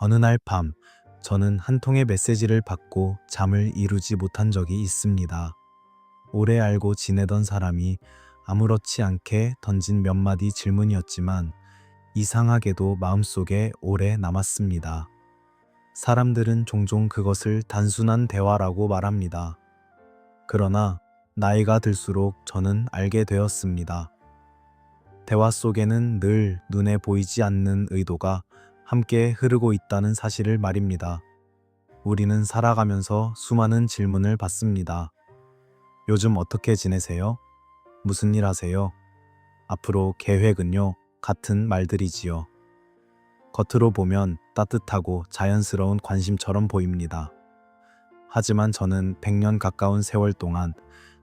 어느 날 밤, 저는 한 통의 메시지를 받고 잠을 이루지 못한 적이 있습니다. 오래 알고 지내던 사람이 아무렇지 않게 던진 몇 마디 질문이었지만 이상하게도 마음속에 오래 남았습니다. 사람들은 종종 그것을 단순한 대화라고 말합니다. 그러나 나이가 들수록 저는 알게 되었습니다. 대화 속에는 늘 눈에 보이지 않는 의도가 함께 흐르고 있다는 사실을 말입니다. 우리는 살아가면서 수많은 질문을 받습니다. 요즘 어떻게 지내세요? 무슨 일 하세요? 앞으로 계획은요? 같은 말들이지요. 겉으로 보면 따뜻하고 자연스러운 관심처럼 보입니다. 하지만 저는 100년 가까운 세월 동안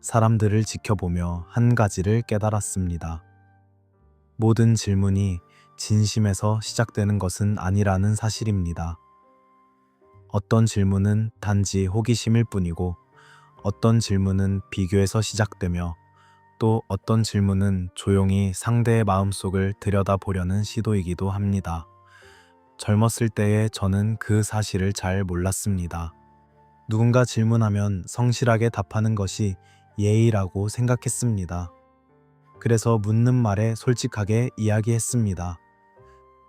사람들을 지켜보며 한 가지를 깨달았습니다. 모든 질문이 진심에서 시작되는 것은 아니라는 사실입니다. 어떤 질문은 단지 호기심일 뿐이고, 어떤 질문은 비교에서 시작되며, 또 어떤 질문은 조용히 상대의 마음속을 들여다보려는 시도이기도 합니다. 젊었을 때의 저는 그 사실을 잘 몰랐습니다. 누군가 질문하면 성실하게 답하는 것이 예의라고 생각했습니다. 그래서 묻는 말에 솔직하게 이야기했습니다.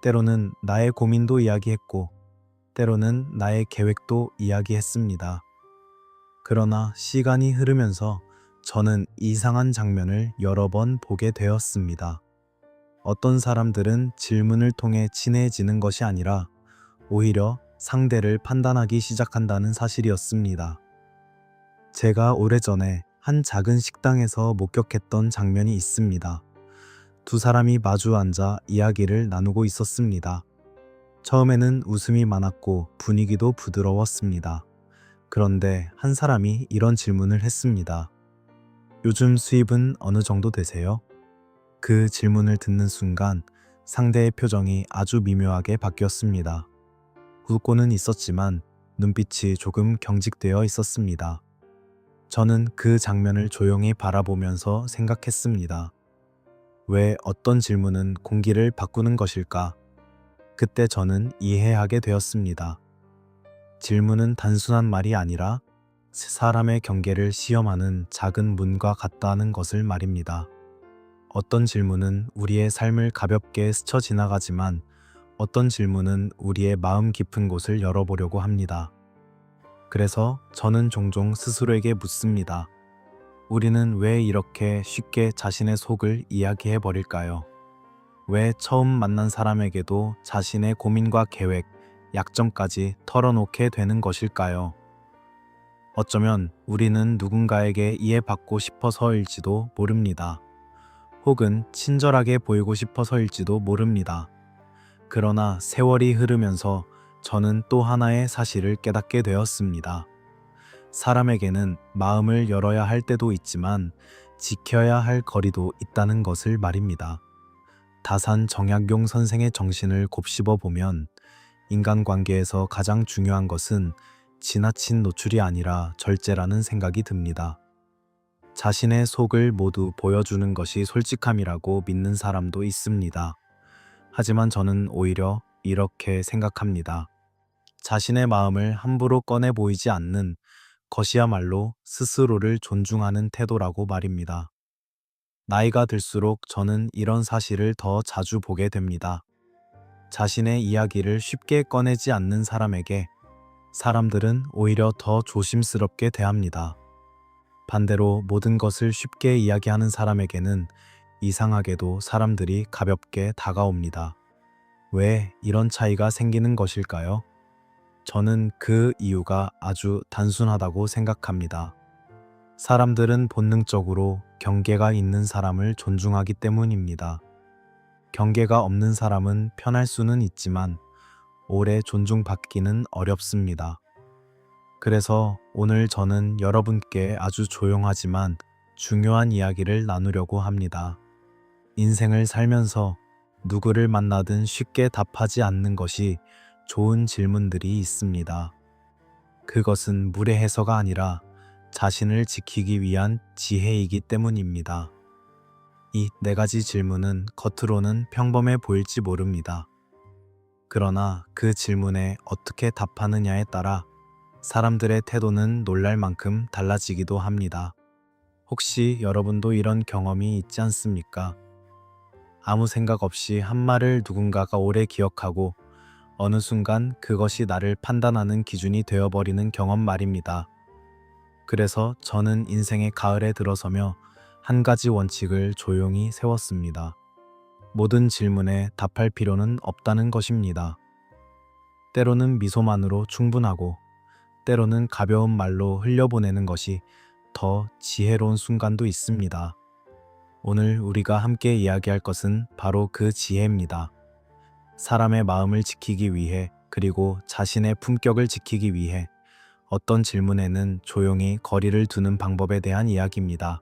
때로는 나의 고민도 이야기했고, 때로는 나의 계획도 이야기했습니다. 그러나 시간이 흐르면서 저는 이상한 장면을 여러 번 보게 되었습니다. 어떤 사람들은 질문을 통해 친해지는 것이 아니라 오히려 상대를 판단하기 시작한다는 사실이었습니다. 제가 오래전에 한 작은 식당에서 목격했던 장면이 있습니다. 두 사람이 마주 앉아 이야기를 나누고 있었습니다. 처음에는 웃음이 많았고 분위기도 부드러웠습니다. 그런데 한 사람이 이런 질문을 했습니다. 요즘 수입은 어느 정도 되세요? 그 질문을 듣는 순간 상대의 표정이 아주 미묘하게 바뀌었습니다. 웃고는 있었지만 눈빛이 조금 경직되어 있었습니다. 저는 그 장면을 조용히 바라보면서 생각했습니다. 왜 어떤 질문은 공기를 바꾸는 것일까? 그때 저는 이해하게 되었습니다. 질문은 단순한 말이 아니라 사람의 경계를 시험하는 작은 문과 같다는 것을 말입니다. 어떤 질문은 우리의 삶을 가볍게 스쳐 지나가지만 어떤 질문은 우리의 마음 깊은 곳을 열어보려고 합니다. 그래서 저는 종종 스스로에게 묻습니다. 우리는 왜 이렇게 쉽게 자신의 속을 이야기해 버릴까요? 왜 처음 만난 사람에게도 자신의 고민과 계획, 약점까지 털어놓게 되는 것일까요? 어쩌면 우리는 누군가에게 이해받고 싶어서일지도 모릅니다. 혹은 친절하게 보이고 싶어서일지도 모릅니다. 그러나 세월이 흐르면서 저는 또 하나의 사실을 깨닫게 되었습니다. 사람에게는 마음을 열어야 할 때도 있지만 지켜야 할 거리도 있다는 것을 말입니다. 다산 정약용 선생의 정신을 곱씹어 보면 인간관계에서 가장 중요한 것은 지나친 노출이 아니라 절제라는 생각이 듭니다. 자신의 속을 모두 보여주는 것이 솔직함이라고 믿는 사람도 있습니다. 하지만 저는 오히려 이렇게 생각합니다. 자신의 마음을 함부로 꺼내 보이지 않는 것이야말로 스스로를 존중하는 태도라고 말입니다. 나이가 들수록 저는 이런 사실을 더 자주 보게 됩니다. 자신의 이야기를 쉽게 꺼내지 않는 사람에게 사람들은 오히려 더 조심스럽게 대합니다. 반대로 모든 것을 쉽게 이야기하는 사람에게는 이상하게도 사람들이 가볍게 다가옵니다. 왜 이런 차이가 생기는 것일까요? 저는 그 이유가 아주 단순하다고 생각합니다. 사람들은 본능적으로 경계가 있는 사람을 존중하기 때문입니다. 경계가 없는 사람은 편할 수는 있지만 오래 존중받기는 어렵습니다. 그래서 오늘 저는 여러분께 아주 조용하지만 중요한 이야기를 나누려고 합니다. 인생을 살면서 누구를 만나든 쉽게 답하지 않는 것이 좋은 질문들이 있습니다. 그것은 무례해서가 아니라 자신을 지키기 위한 지혜이기 때문입니다. 이 네 가지 질문은 겉으로는 평범해 보일지 모릅니다. 그러나 그 질문에 어떻게 답하느냐에 따라 사람들의 태도는 놀랄 만큼 달라지기도 합니다. 혹시 여러분도 이런 경험이 있지 않습니까? 아무 생각 없이 한 말을 누군가가 오래 기억하고 어느 순간 그것이 나를 판단하는 기준이 되어버리는 경험 말입니다. 그래서 저는 인생의 가을에 들어서며 한 가지 원칙을 조용히 세웠습니다. 모든 질문에 답할 필요는 없다는 것입니다. 때로는 미소만으로 충분하고, 때로는 가벼운 말로 흘려보내는 것이 더 지혜로운 순간도 있습니다. 오늘 우리가 함께 이야기할 것은 바로 그 지혜입니다. 사람의 마음을 지키기 위해, 그리고 자신의 품격을 지키기 위해 어떤 질문에는 조용히 거리를 두는 방법에 대한 이야기입니다.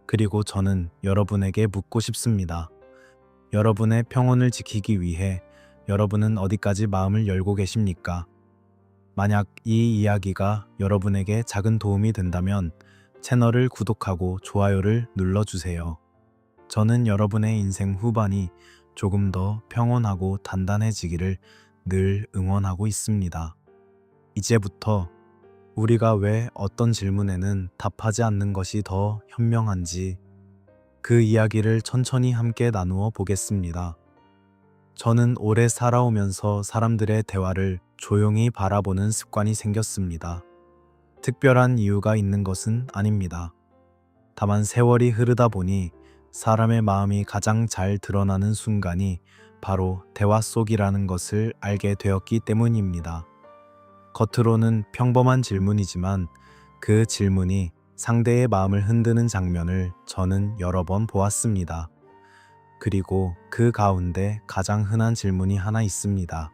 그리고 저는 여러분에게 묻고 싶습니다. 여러분의 평온을 지키기 위해 여러분은 어디까지 마음을 열고 계십니까? 만약 이 이야기가 여러분에게 작은 도움이 된다면 채널을 구독하고 좋아요를 눌러주세요. 저는 여러분의 인생 후반이 조금 더 평온하고 단단해지기를 늘 응원하고 있습니다. 이제부터 우리가 왜 어떤 질문에는 답하지 않는 것이 더 현명한지 그 이야기를 천천히 함께 나누어 보겠습니다. 저는 오래 살아오면서 사람들의 대화를 조용히 바라보는 습관이 생겼습니다. 특별한 이유가 있는 것은 아닙니다. 다만 세월이 흐르다 보니 사람의 마음이 가장 잘 드러나는 순간이 바로 대화 속이라는 것을 알게 되었기 때문입니다. 겉으로는 평범한 질문이지만 그 질문이 상대의 마음을 흔드는 장면을 저는 여러 번 보았습니다. 그리고 그 가운데 가장 흔한 질문이 하나 있습니다.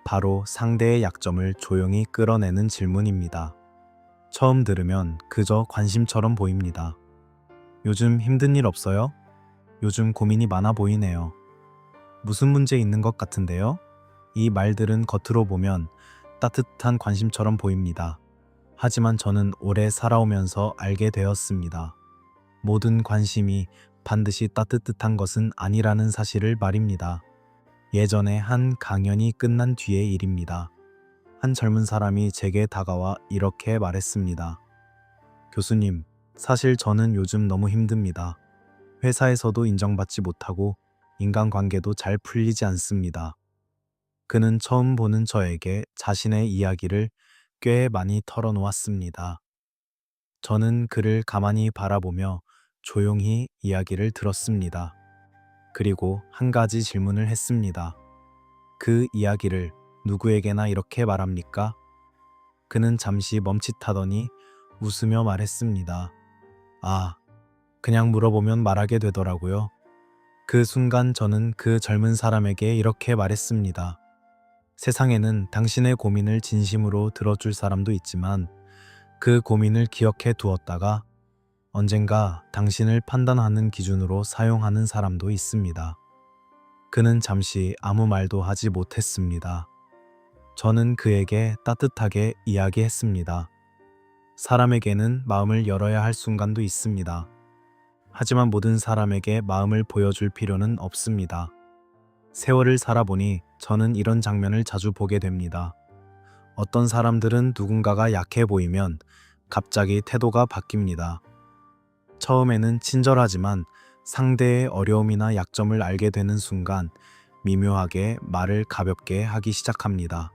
바로 상대의 약점을 조용히 끌어내는 질문입니다. 처음 들으면 그저 관심처럼 보입니다. 요즘 힘든 일 없어요? 요즘 고민이 많아 보이네요. 무슨 문제 있는 것 같은데요? 이 말들은 겉으로 보면 따뜻한 관심처럼 보입니다. 하지만 저는 오래 살아오면서 알게 되었습니다. 모든 관심이 반드시 따뜻한 것은 아니라는 사실을 말입니다. 예전에 한 강연이 끝난 뒤의 일입니다. 한 젊은 사람이 제게 다가와 이렇게 말했습니다. 교수님, 사실 저는 요즘 너무 힘듭니다. 회사에서도 인정받지 못하고 인간관계도 잘 풀리지 않습니다. 그는 처음 보는 저에게 자신의 이야기를 꽤 많이 털어놓았습니다. 저는 그를 가만히 바라보며 조용히 이야기를 들었습니다. 그리고 한 가지 질문을 했습니다. 그 이야기를 누구에게나 이렇게 말합니까? 그는 잠시 멈칫하더니 웃으며 말했습니다. 아, 그냥 물어보면 말하게 되더라고요. 그 순간 저는 그 젊은 사람에게 이렇게 말했습니다. 세상에는 당신의 고민을 진심으로 들어줄 사람도 있지만 그 고민을 기억해 두었다가 언젠가 당신을 판단하는 기준으로 사용하는 사람도 있습니다. 그는 잠시 아무 말도 하지 못했습니다. 저는 그에게 따뜻하게 이야기했습니다. 사람에게는 마음을 열어야 할 순간도 있습니다. 하지만 모든 사람에게 마음을 보여줄 필요는 없습니다. 세월을 살아보니 저는 이런 장면을 자주 보게 됩니다. 어떤 사람들은 누군가가 약해 보이면 갑자기 태도가 바뀝니다. 처음에는 친절하지만 상대의 어려움이나 약점을 알게 되는 순간 미묘하게 말을 가볍게 하기 시작합니다.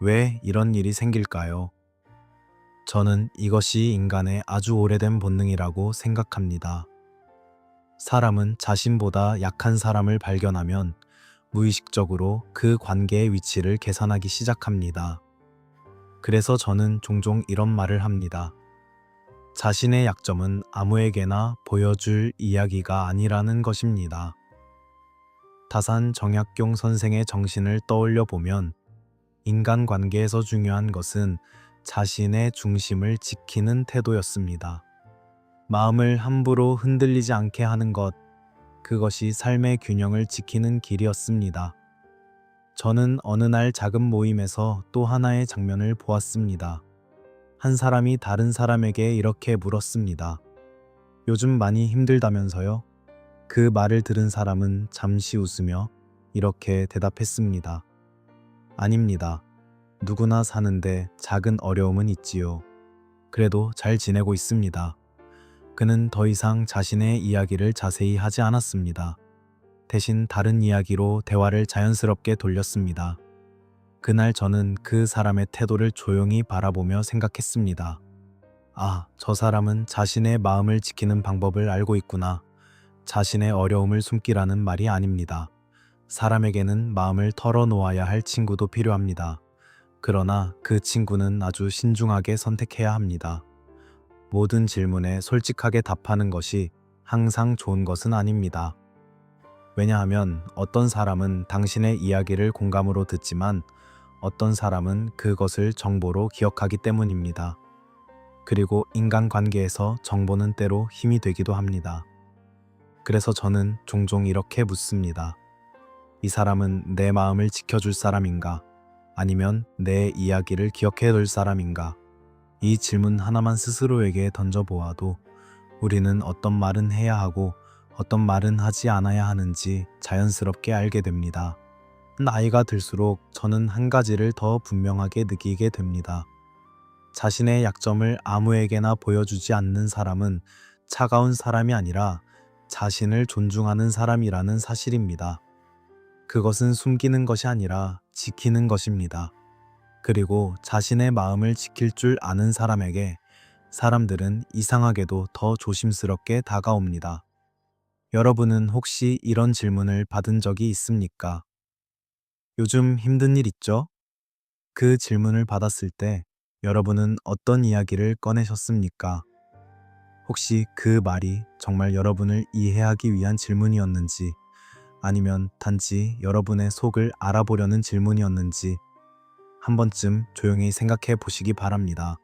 왜 이런 일이 생길까요? 저는 이것이 인간의 아주 오래된 본능이라고 생각합니다. 사람은 자신보다 약한 사람을 발견하면 무의식적으로 그 관계의 위치를 계산하기 시작합니다. 그래서 저는 종종 이런 말을 합니다. 자신의 약점은 아무에게나 보여줄 이야기가 아니라는 것입니다. 다산 정약용 선생의 정신을 떠올려 보면 인간관계에서 중요한 것은 자신의 중심을 지키는 태도였습니다. 마음을 함부로 흔들리지 않게 하는 것, 그것이 삶의 균형을 지키는 길이었습니다. 저는 어느 날 작은 모임에서 또 하나의 장면을 보았습니다. 한 사람이 다른 사람에게 이렇게 물었습니다. 요즘 많이 힘들다면서요? 그 말을 들은 사람은 잠시 웃으며 이렇게 대답했습니다. 아닙니다. 누구나 사는데 작은 어려움은 있지요. 그래도 잘 지내고 있습니다. 그는 더 이상 자신의 이야기를 자세히 하지 않았습니다. 대신 다른 이야기로 대화를 자연스럽게 돌렸습니다. 그날 저는 그 사람의 태도를 조용히 바라보며 생각했습니다. 아, 저 사람은 자신의 마음을 지키는 방법을 알고 있구나. 자신의 어려움을 숨기라는 말이 아닙니다. 사람에게는 마음을 털어놓아야 할 친구도 필요합니다. 그러나 그 친구는 아주 신중하게 선택해야 합니다. 모든 질문에 솔직하게 답하는 것이 항상 좋은 것은 아닙니다. 왜냐하면 어떤 사람은 당신의 이야기를 공감으로 듣지만 어떤 사람은 그것을 정보로 기억하기 때문입니다. 그리고 인간관계에서 정보는 때로 힘이 되기도 합니다. 그래서 저는 종종 이렇게 묻습니다. 이 사람은 내 마음을 지켜줄 사람인가? 아니면 내 이야기를 기억해둘 사람인가? 이 질문 하나만 스스로에게 던져보아도 우리는 어떤 말은 해야 하고 어떤 말은 하지 않아야 하는지 자연스럽게 알게 됩니다. 나이가 들수록 저는 한 가지를 더 분명하게 느끼게 됩니다. 자신의 약점을 아무에게나 보여주지 않는 사람은 차가운 사람이 아니라 자신을 존중하는 사람이라는 사실입니다. 그것은 숨기는 것이 아니라 지키는 것입니다. 그리고 자신의 마음을 지킬 줄 아는 사람에게 사람들은 이상하게도 더 조심스럽게 다가옵니다. 여러분은 혹시 이런 질문을 받은 적이 있습니까? 요즘 힘든 일 있죠? 그 질문을 받았을 때 여러분은 어떤 이야기를 꺼내셨습니까? 혹시 그 말이 정말 여러분을 이해하기 위한 질문이었는지, 아니면 단지 여러분의 속을 알아보려는 질문이었는지 한 번쯤 조용히 생각해 보시기 바랍니다.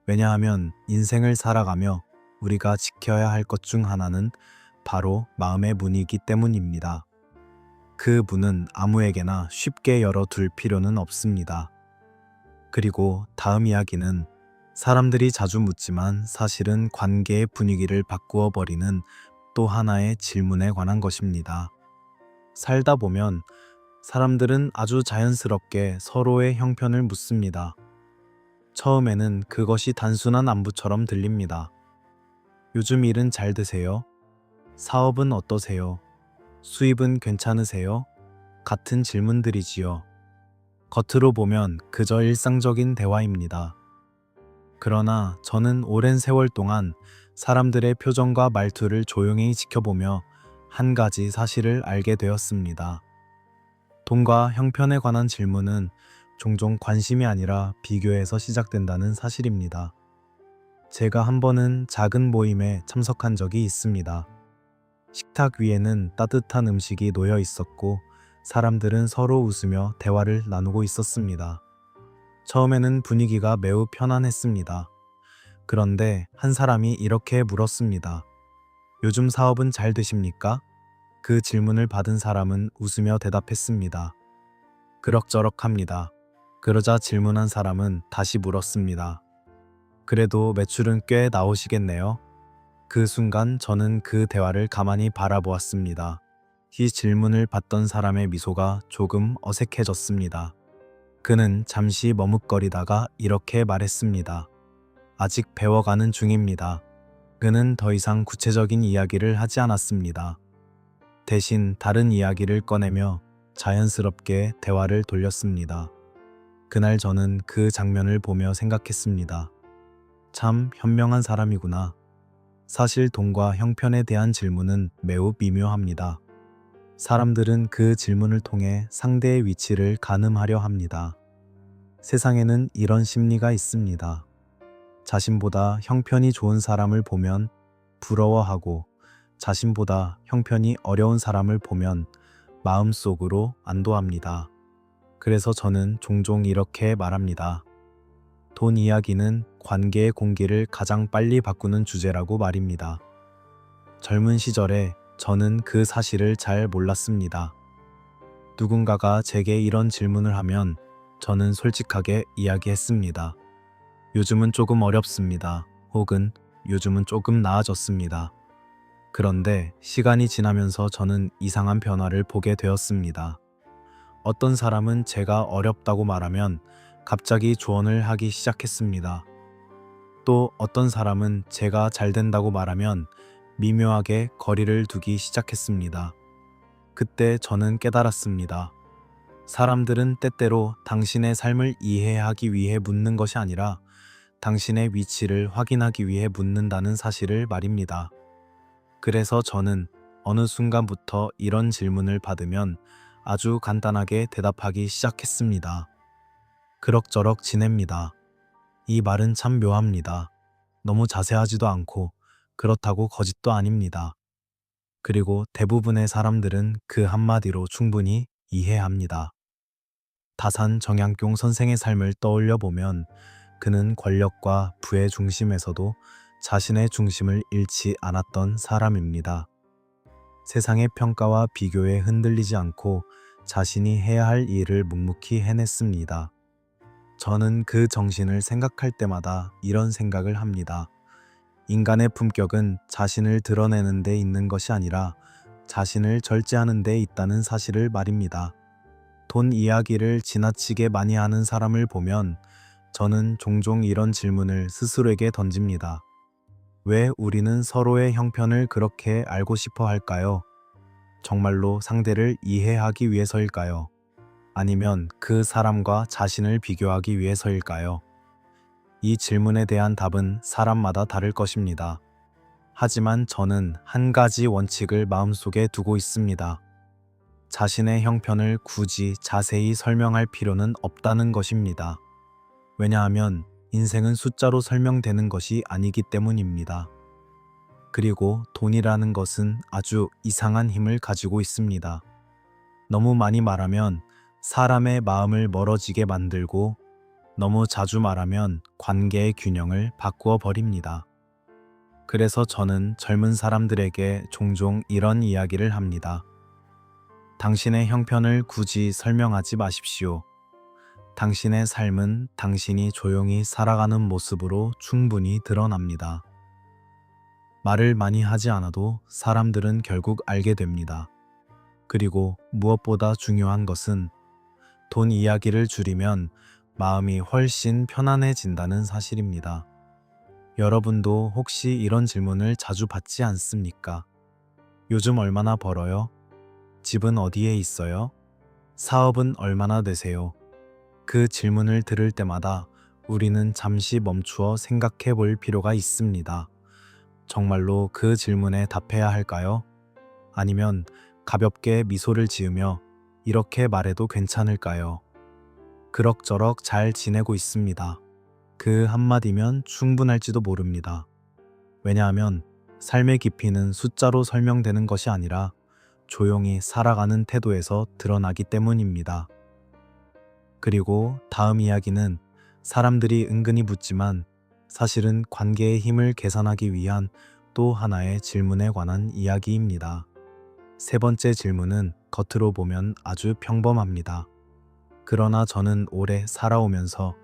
왜냐하면 인생을 살아가며 우리가 지켜야 할 것 중 하나는 바로 마음의 문이기 때문입니다. 그 문은 아무에게나 쉽게 열어둘 필요는 없습니다. 그리고 다음 이야기는 사람들이 자주 묻지만 사실은 관계의 분위기를 바꾸어 버리는 또 하나의 질문에 관한 것입니다. 살다 보면 사람들은 아주 자연스럽게 서로의 형편을 묻습니다. 처음에는 그것이 단순한 안부처럼 들립니다. 요즘 일은 잘 되세요? 사업은 어떠세요? 수입은 괜찮으세요? 같은 질문들이지요. 겉으로 보면 그저 일상적인 대화입니다. 그러나 저는 오랜 세월 동안 사람들의 표정과 말투를 조용히 지켜보며 한 가지 사실을 알게 되었습니다. 돈과 형편에 관한 질문은 종종 관심이 아니라 비교에서 시작된다는 사실입니다. 제가 한 번은 작은 모임에 참석한 적이 있습니다. 식탁 위에는 따뜻한 음식이 놓여 있었고 사람들은 서로 웃으며 대화를 나누고 있었습니다. 처음에는 분위기가 매우 편안했습니다. 그런데 한 사람이 이렇게 물었습니다. 요즘 사업은 잘 되십니까? 그 질문을 받은 사람은 웃으며 대답했습니다. 그럭저럭합니다. 그러자 질문한 사람은 다시 물었습니다. 그래도 매출은 꽤 나오시겠네요? 그 순간 저는 그 대화를 가만히 바라보았습니다. 이 질문을 받던 사람의 미소가 조금 어색해졌습니다. 그는 잠시 머뭇거리다가 이렇게 말했습니다. 아직 배워가는 중입니다. 그는 더 이상 구체적인 이야기를 하지 않았습니다. 대신 다른 이야기를 꺼내며 자연스럽게 대화를 돌렸습니다. 그날 저는 그 장면을 보며 생각했습니다. 참 현명한 사람이구나. 사실 돈과 형편에 대한 질문은 매우 미묘합니다. 사람들은 그 질문을 통해 상대의 위치를 가늠하려 합니다. 세상에는 이런 심리가 있습니다. 자신보다 형편이 좋은 사람을 보면 부러워하고 자신보다 형편이 어려운 사람을 보면 마음속으로 안도합니다. 그래서 저는 종종 이렇게 말합니다. 돈 이야기는 관계의 공기를 가장 빨리 바꾸는 주제라고 말입니다. 젊은 시절에 저는 그 사실을 잘 몰랐습니다. 누군가가 제게 이런 질문을 하면 저는 솔직하게 이야기했습니다. 요즘은 조금 어렵습니다. 혹은 요즘은 조금 나아졌습니다. 그런데 시간이 지나면서 저는 이상한 변화를 보게 되었습니다. 어떤 사람은 제가 어렵다고 말하면 갑자기 조언을 하기 시작했습니다. 또 어떤 사람은 제가 잘 된다고 말하면 미묘하게 거리를 두기 시작했습니다. 그때 저는 깨달았습니다. 사람들은 때때로 당신의 삶을 이해하기 위해 묻는 것이 아니라 당신의 위치를 확인하기 위해 묻는다는 사실을 말입니다. 그래서 저는 어느 순간부터 이런 질문을 받으면 아주 간단하게 대답하기 시작했습니다. 그럭저럭 지냅니다. 이 말은 참 묘합니다. 너무 자세하지도 않고 그렇다고 거짓도 아닙니다. 그리고 대부분의 사람들은 그 한마디로 충분히 이해합니다. 다산 정약용 선생의 삶을 떠올려 보면 그는 권력과 부의 중심에서도 자신의 중심을 잃지 않았던 사람입니다. 세상의 평가와 비교에 흔들리지 않고 자신이 해야 할 일을 묵묵히 해냈습니다. 저는 그 정신을 생각할 때마다 이런 생각을 합니다. 인간의 품격은 자신을 드러내는 데 있는 것이 아니라 자신을 절제하는 데 있다는 사실을 말입니다. 돈 이야기를 지나치게 많이 하는 사람을 보면 저는 종종 이런 질문을 스스로에게 던집니다. 왜 우리는 서로의 형편을 그렇게 알고 싶어 할까요? 정말로 상대를 이해하기 위해서일까요? 아니면 그 사람과 자신을 비교하기 위해서일까요? 이 질문에 대한 답은 사람마다 다를 것입니다. 하지만 저는 한 가지 원칙을 마음속에 두고 있습니다. 자신의 형편을 굳이 자세히 설명할 필요는 없다는 것입니다. 왜냐하면 인생은 숫자로 설명되는 것이 아니기 때문입니다. 그리고 돈이라는 것은 아주 이상한 힘을 가지고 있습니다. 너무 많이 말하면 사람의 마음을 멀어지게 만들고 너무 자주 말하면 관계의 균형을 바꾸어 버립니다. 그래서 저는 젊은 사람들에게 종종 이런 이야기를 합니다. 당신의 형편을 굳이 설명하지 마십시오. 당신의 삶은 당신이 조용히 살아가는 모습으로 충분히 드러납니다. 말을 많이 하지 않아도 사람들은 결국 알게 됩니다. 그리고 무엇보다 중요한 것은 돈 이야기를 줄이면 마음이 훨씬 편안해진다는 사실입니다. 여러분도 혹시 이런 질문을 자주 받지 않습니까? 요즘 얼마나 벌어요? 집은 어디에 있어요? 사업은 얼마나 되세요? 그 질문을 들을 때마다 우리는 잠시 멈추어 생각해 볼 필요가 있습니다. 정말로 그 질문에 답해야 할까요? 아니면 가볍게 미소를 지으며 이렇게 말해도 괜찮을까요? 그럭저럭 잘 지내고 있습니다. 그 한마디면 충분할지도 모릅니다. 왜냐하면 삶의 깊이는 숫자로 설명되는 것이 아니라 조용히 살아가는 태도에서 드러나기 때문입니다. 그리고 다음 이야기는 사람들이 은근히 묻지만 사실은 관계의 힘을 계산하기 위한 또 하나의 질문에 관한 이야기입니다. 세 번째 질문은 겉으로 보면 아주 평범합니다. 그러나 저는 오래 살아오면서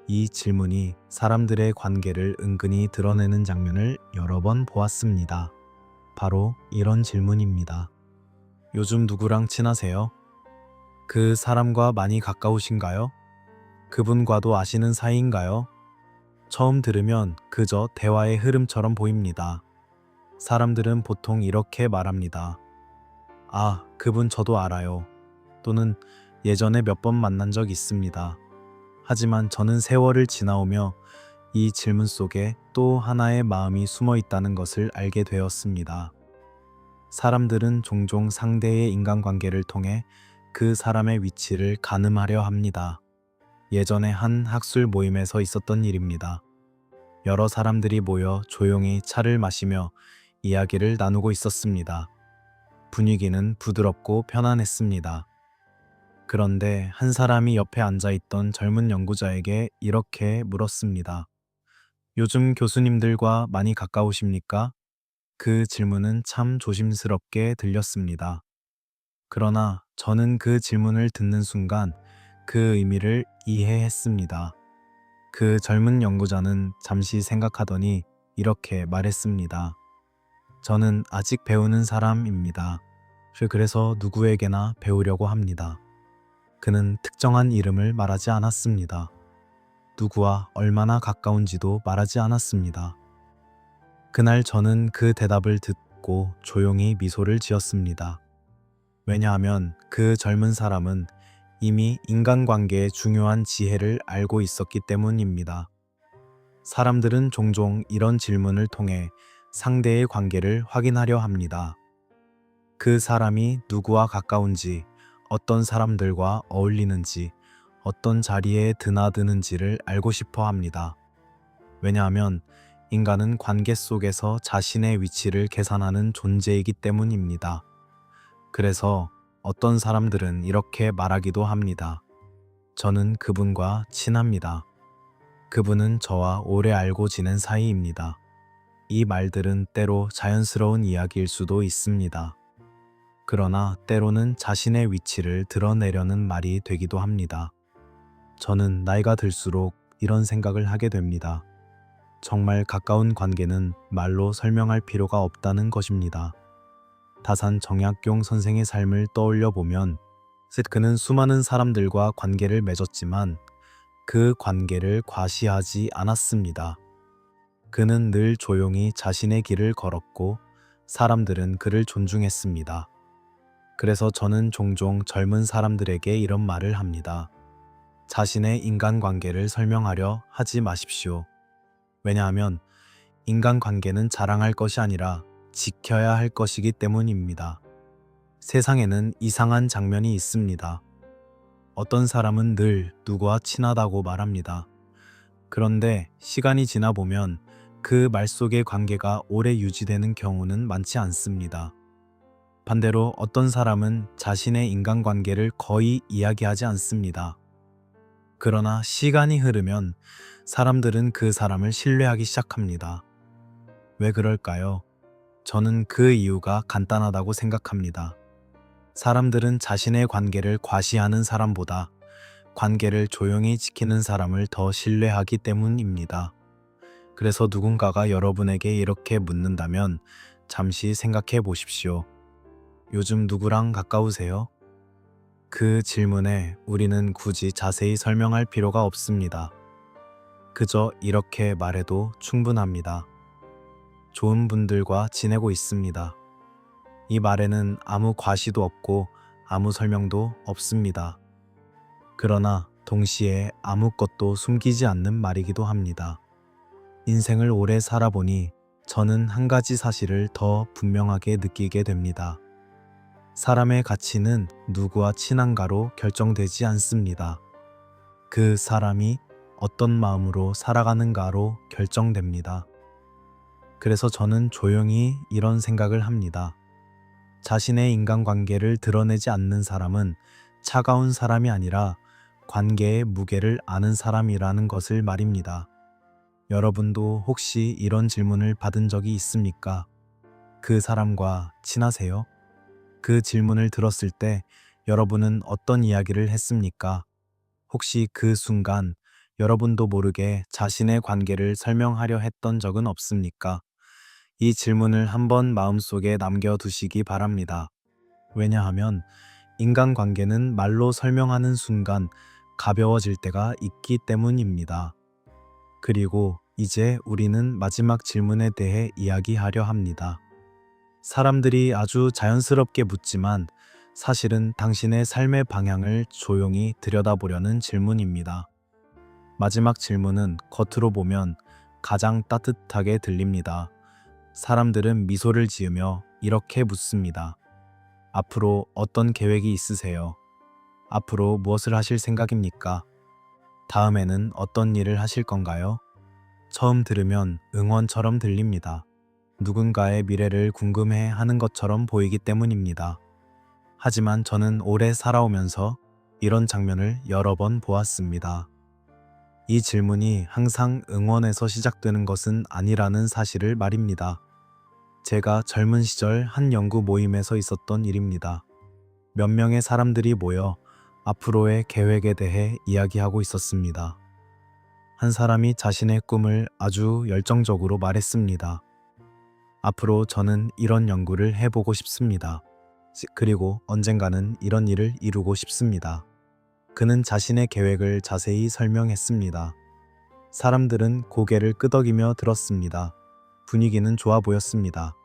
이 질문이 사람들의 관계를 은근히 드러내는 장면을 여러 번 보았습니다. 바로 이런 질문입니다. 요즘 누구랑 친하세요? 그 사람과 많이 가까우신가요? 그분과도 아시는 사이인가요? 처음 들으면 그저 대화의 흐름처럼 보입니다. 사람들은 보통 이렇게 말합니다. 아, 그분 저도 알아요. 또는 예전에 몇 번 만난 적 있습니다. 하지만 저는 세월을 지나오며 이 질문 속에 또 하나의 마음이 숨어 있다는 것을 알게 되었습니다. 사람들은 종종 상대의 인간관계를 통해 그 사람의 위치를 가늠하려 합니다. 예전에 한 학술 모임에서 있었던 일입니다. 여러 사람들이 모여 조용히 차를 마시며 이야기를 나누고 있었습니다. 분위기는 부드럽고 편안했습니다. 그런데 한 사람이 옆에 앉아있던 젊은 연구자에게 이렇게 물었습니다. 요즘 교수님들과 많이 가까우십니까? 그 질문은 참 조심스럽게 들렸습니다. 그러나 저는 그 질문을 듣는 순간 그 의미를 이해했습니다. 그 젊은 연구자는 잠시 생각하더니 이렇게 말했습니다. 저는 아직 배우는 사람입니다. 그래서 누구에게나 배우려고 합니다. 그는 특정한 이름을 말하지 않았습니다. 누구와 얼마나 가까운지도 말하지 않았습니다. 그날 저는 그 대답을 듣고 조용히 미소를 지었습니다. 왜냐하면 그 젊은 사람은 이미 인간관계의 중요한 지혜를 알고 있었기 때문입니다. 사람들은 종종 이런 질문을 통해 상대의 관계를 확인하려 합니다. 그 사람이 누구와 가까운지, 어떤 사람들과 어울리는지, 어떤 자리에 드나드는지를 알고 싶어 합니다. 왜냐하면 인간은 관계 속에서 자신의 위치를 계산하는 존재이기 때문입니다. 그래서 어떤 사람들은 이렇게 말하기도 합니다. 저는 그분과 친합니다. 그분은 저와 오래 알고 지낸 사이입니다. 이 말들은 때로 자연스러운 이야기일 수도 있습니다. 그러나 때로는 자신의 위치를 드러내려는 말이 되기도 합니다. 저는 나이가 들수록 이런 생각을 하게 됩니다. 정말 가까운 관계는 말로 설명할 필요가 없다는 것입니다. 다산 정약용 선생의 삶을 떠올려 보면 그는 수많은 사람들과 관계를 맺었지만 그 관계를 과시하지 않았습니다. 그는 늘 조용히 자신의 길을 걸었고 사람들은 그를 존중했습니다. 그래서 저는 종종 젊은 사람들에게 이런 말을 합니다. 자신의 인간관계를 설명하려 하지 마십시오. 왜냐하면 인간관계는 자랑할 것이 아니라 지켜야 할 것이기 때문입니다. 세상에는 이상한 장면이 있습니다. 어떤 사람은 늘 누구와 친하다고 말합니다. 그런데 시간이 지나 보면 그 말 속의 관계가 오래 유지되는 경우는 많지 않습니다. 반대로 어떤 사람은 자신의 인간관계를 거의 이야기하지 않습니다. 그러나 시간이 흐르면 사람들은 그 사람을 신뢰하기 시작합니다. 왜 그럴까요? 저는 그 이유가 간단하다고 생각합니다. 사람들은 자신의 관계를 과시하는 사람보다 관계를 조용히 지키는 사람을 더 신뢰하기 때문입니다. 그래서 누군가가 여러분에게 이렇게 묻는다면 잠시 생각해 보십시오. 요즘 누구랑 가까우세요? 그 질문에 우리는 굳이 자세히 설명할 필요가 없습니다. 그저 이렇게 말해도 충분합니다. 좋은 분들과 지내고 있습니다. 이 말에는 아무 과시도 없고 아무 설명도 없습니다. 그러나 동시에 아무것도 숨기지 않는 말이기도 합니다. 인생을 오래 살아보니 저는 한 가지 사실을 더 분명하게 느끼게 됩니다. 사람의 가치는 누구와 친한가로 결정되지 않습니다. 그 사람이 어떤 마음으로 살아가는가로 결정됩니다. 그래서 저는 조용히 이런 생각을 합니다. 자신의 인간관계를 드러내지 않는 사람은 차가운 사람이 아니라 관계의 무게를 아는 사람이라는 것을 말입니다. 여러분도 혹시 이런 질문을 받은 적이 있습니까? 그 사람과 친하세요? 그 질문을 들었을 때 여러분은 어떤 이야기를 했습니까? 혹시 그 순간 여러분도 모르게 자신의 관계를 설명하려 했던 적은 없습니까? 이 질문을 한번 마음속에 남겨두시기 바랍니다. 왜냐하면 인간관계는 말로 설명하는 순간 가벼워질 때가 있기 때문입니다. 그리고 이제 우리는 마지막 질문에 대해 이야기하려 합니다. 사람들이 아주 자연스럽게 묻지만 사실은 당신의 삶의 방향을 조용히 들여다보려는 질문입니다. 마지막 질문은 겉으로 보면 가장 따뜻하게 들립니다. 사람들은 미소를 지으며 이렇게 묻습니다. 앞으로 어떤 계획이 있으세요? 앞으로 무엇을 하실 생각입니까? 다음에는 어떤 일을 하실 건가요? 처음 들으면 응원처럼 들립니다. 누군가의 미래를 궁금해 하는 것처럼 보이기 때문입니다. 하지만 저는 오래 살아오면서 이런 장면을 여러 번 보았습니다. 이 질문이 항상 응원에서 시작되는 것은 아니라는 사실을 말입니다. 제가 젊은 시절 한 연구 모임에서 있었던 일입니다. 몇 명의 사람들이 모여 앞으로의 계획에 대해 이야기하고 있었습니다. 한 사람이 자신의 꿈을 아주 열정적으로 말했습니다. 앞으로 저는 이런 연구를 해보고 싶습니다. 그리고 언젠가는 이런 일을 이루고 싶습니다. 그는 자신의 계획을 자세히 설명했습니다. 사람들은 고개를 끄덕이며 들었습니다. 분위기는 좋아 보였습니다.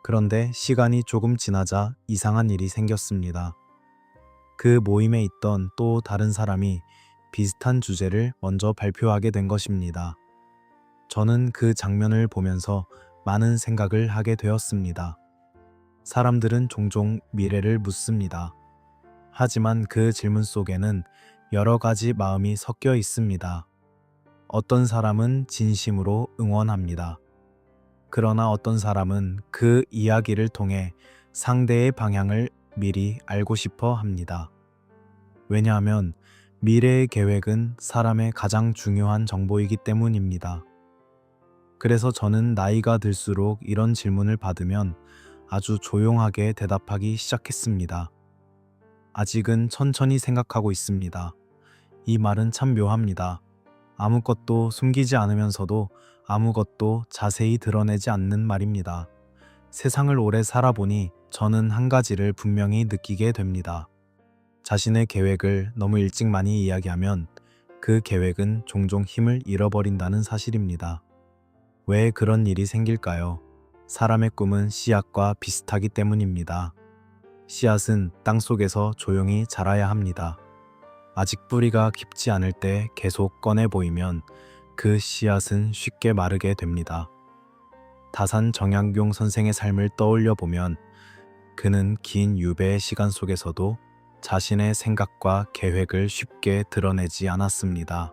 그런데 시간이 조금 지나자 이상한 일이 생겼습니다. 그 모임에 있던 또 다른 사람이 비슷한 주제를 먼저 발표하게 된 것입니다. 저는 그 장면을 보면서 많은 생각을 하게 되었습니다. 사람들은 종종 미래를 묻습니다. 하지만 그 질문 속에는 여러 가지 마음이 섞여 있습니다. 어떤 사람은 진심으로 응원합니다. 그러나 어떤 사람은 그 이야기를 통해 상대의 방향을 미리 알고 싶어 합니다. 왜냐하면 미래의 계획은 사람의 가장 중요한 정보이기 때문입니다. 그래서 저는 나이가 들수록 이런 질문을 받으면 아주 조용하게 대답하기 시작했습니다. 아직은 천천히 생각하고 있습니다. 이 말은 참 묘합니다. 아무것도 숨기지 않으면서도 아무것도 자세히 드러내지 않는 말입니다. 세상을 오래 살아보니 저는 한 가지를 분명히 느끼게 됩니다. 자신의 계획을 너무 일찍 많이 이야기하면 그 계획은 종종 힘을 잃어버린다는 사실입니다. 왜 그런 일이 생길까요? 사람의 꿈은 씨앗과 비슷하기 때문입니다. 씨앗은 땅 속에서 조용히 자라야 합니다. 아직 뿌리가 깊지 않을 때 계속 꺼내 보이면 그 씨앗은 쉽게 마르게 됩니다. 다산 정약용 선생의 삶을 떠올려 보면 그는 긴 유배의 시간 속에서도 자신의 생각과 계획을 쉽게 드러내지 않았습니다.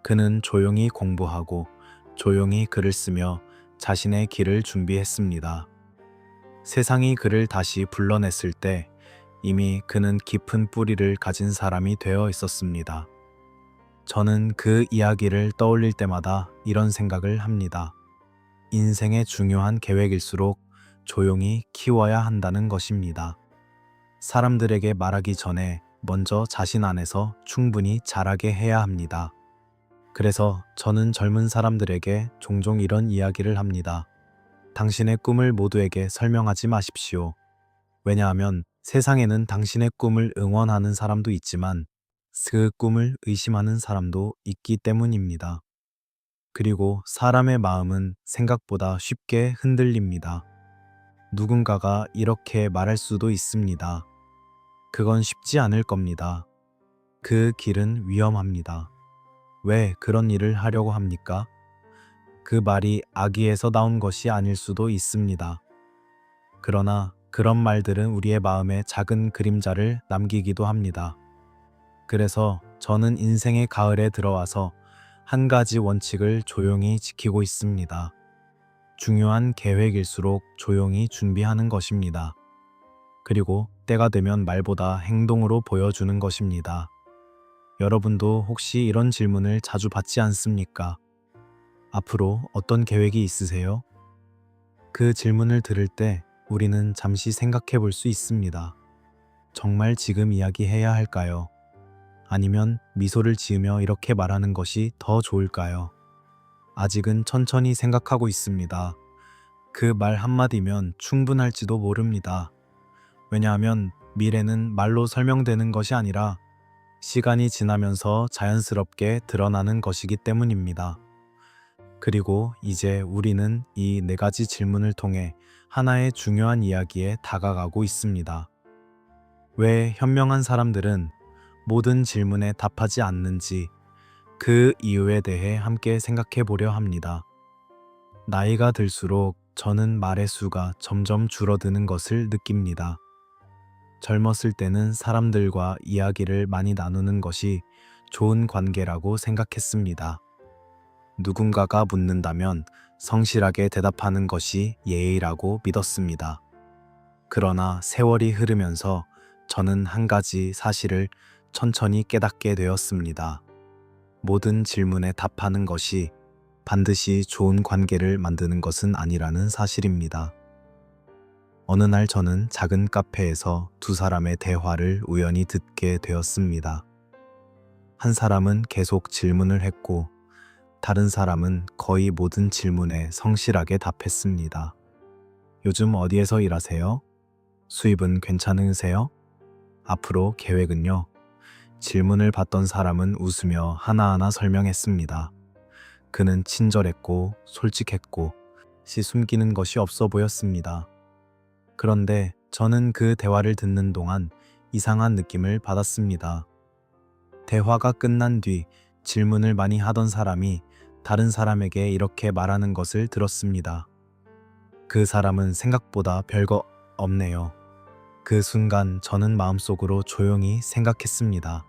그는 조용히 공부하고 조용히 글을 쓰며 자신의 길을 준비했습니다. 세상이 그를 다시 불러냈을 때 이미 그는 깊은 뿌리를 가진 사람이 되어 있었습니다. 저는 그 이야기를 떠올릴 때마다 이런 생각을 합니다. 인생의 중요한 계획일수록 조용히 키워야 한다는 것입니다. 사람들에게 말하기 전에 먼저 자신 안에서 충분히 자라게 해야 합니다. 그래서 저는 젊은 사람들에게 종종 이런 이야기를 합니다. 당신의 꿈을 모두에게 설명하지 마십시오. 왜냐하면 세상에는 당신의 꿈을 응원하는 사람도 있지만 그 꿈을 의심하는 사람도 있기 때문입니다. 그리고 사람의 마음은 생각보다 쉽게 흔들립니다. 누군가가 이렇게 말할 수도 있습니다. 그건 쉽지 않을 겁니다. 그 길은 위험합니다. 왜 그런 일을 하려고 합니까? 그 말이 악의에서 나온 것이 아닐 수도 있습니다. 그러나 그런 말들은 우리의 마음에 작은 그림자를 남기기도 합니다. 그래서 저는 인생의 가을에 들어와서 한 가지 원칙을 조용히 지키고 있습니다. 중요한 계획일수록 조용히 준비하는 것입니다. 그리고 때가 되면 말보다 행동으로 보여주는 것입니다. 여러분도 혹시 이런 질문을 자주 받지 않습니까? 앞으로 어떤 계획이 있으세요? 그 질문을 들을 때 우리는 잠시 생각해 볼 수 있습니다. 정말 지금 이야기해야 할까요? 아니면 미소를 지으며 이렇게 말하는 것이 더 좋을까요? 아직은 천천히 생각하고 있습니다. 그 말 한마디면 충분할지도 모릅니다. 왜냐하면 미래는 말로 설명되는 것이 아니라 시간이 지나면서 자연스럽게 드러나는 것이기 때문입니다. 그리고 이제 우리는 이 네 가지 질문을 통해 하나의 중요한 이야기에 다가가고 있습니다. 왜 현명한 사람들은 모든 질문에 답하지 않는지 그 이유에 대해 함께 생각해 보려 합니다. 나이가 들수록 저는 말의 수가 점점 줄어드는 것을 느낍니다. 젊었을 때는 사람들과 이야기를 많이 나누는 것이 좋은 관계라고 생각했습니다. 누군가가 묻는다면 성실하게 대답하는 것이 예의라고 믿었습니다. 그러나 세월이 흐르면서 저는 한 가지 사실을 천천히 깨닫게 되었습니다. 모든 질문에 답하는 것이 반드시 좋은 관계를 만드는 것은 아니라는 사실입니다. 어느 날 저는 작은 카페에서 두 사람의 대화를 우연히 듣게 되었습니다. 한 사람은 계속 질문을 했고 다른 사람은 거의 모든 질문에 성실하게 답했습니다. 요즘 어디에서 일하세요? 수입은 괜찮으세요? 앞으로 계획은요? 질문을 받던 사람은 웃으며 하나하나 설명했습니다. 그는 친절했고 솔직했고 숨기는 것이 없어 보였습니다. 그런데 저는 그 대화를 듣는 동안 이상한 느낌을 받았습니다. 대화가 끝난 뒤 질문을 많이 하던 사람이 다른 사람에게 이렇게 말하는 것을 들었습니다. 그 사람은 생각보다 별거 없네요. 그 순간 저는 마음속으로 조용히 생각했습니다.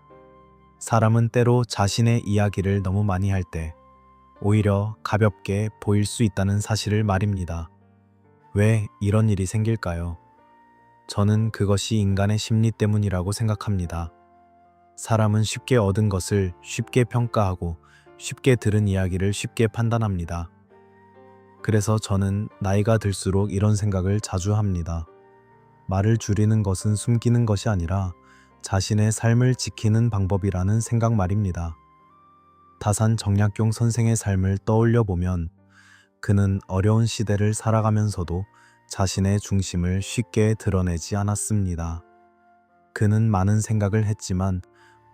사람은 때로 자신의 이야기를 너무 많이 할 때 오히려 가볍게 보일 수 있다는 사실을 말입니다. 왜 이런 일이 생길까요? 저는 그것이 인간의 심리 때문이라고 생각합니다. 사람은 쉽게 얻은 것을 쉽게 평가하고 쉽게 들은 이야기를 쉽게 판단합니다. 그래서 저는 나이가 들수록 이런 생각을 자주 합니다. 말을 줄이는 것은 숨기는 것이 아니라 자신의 삶을 지키는 방법이라는 생각 말입니다. 다산 정약용 선생의 삶을 떠올려 보면 그는 어려운 시대를 살아가면서도 자신의 중심을 쉽게 드러내지 않았습니다. 그는 많은 생각을 했지만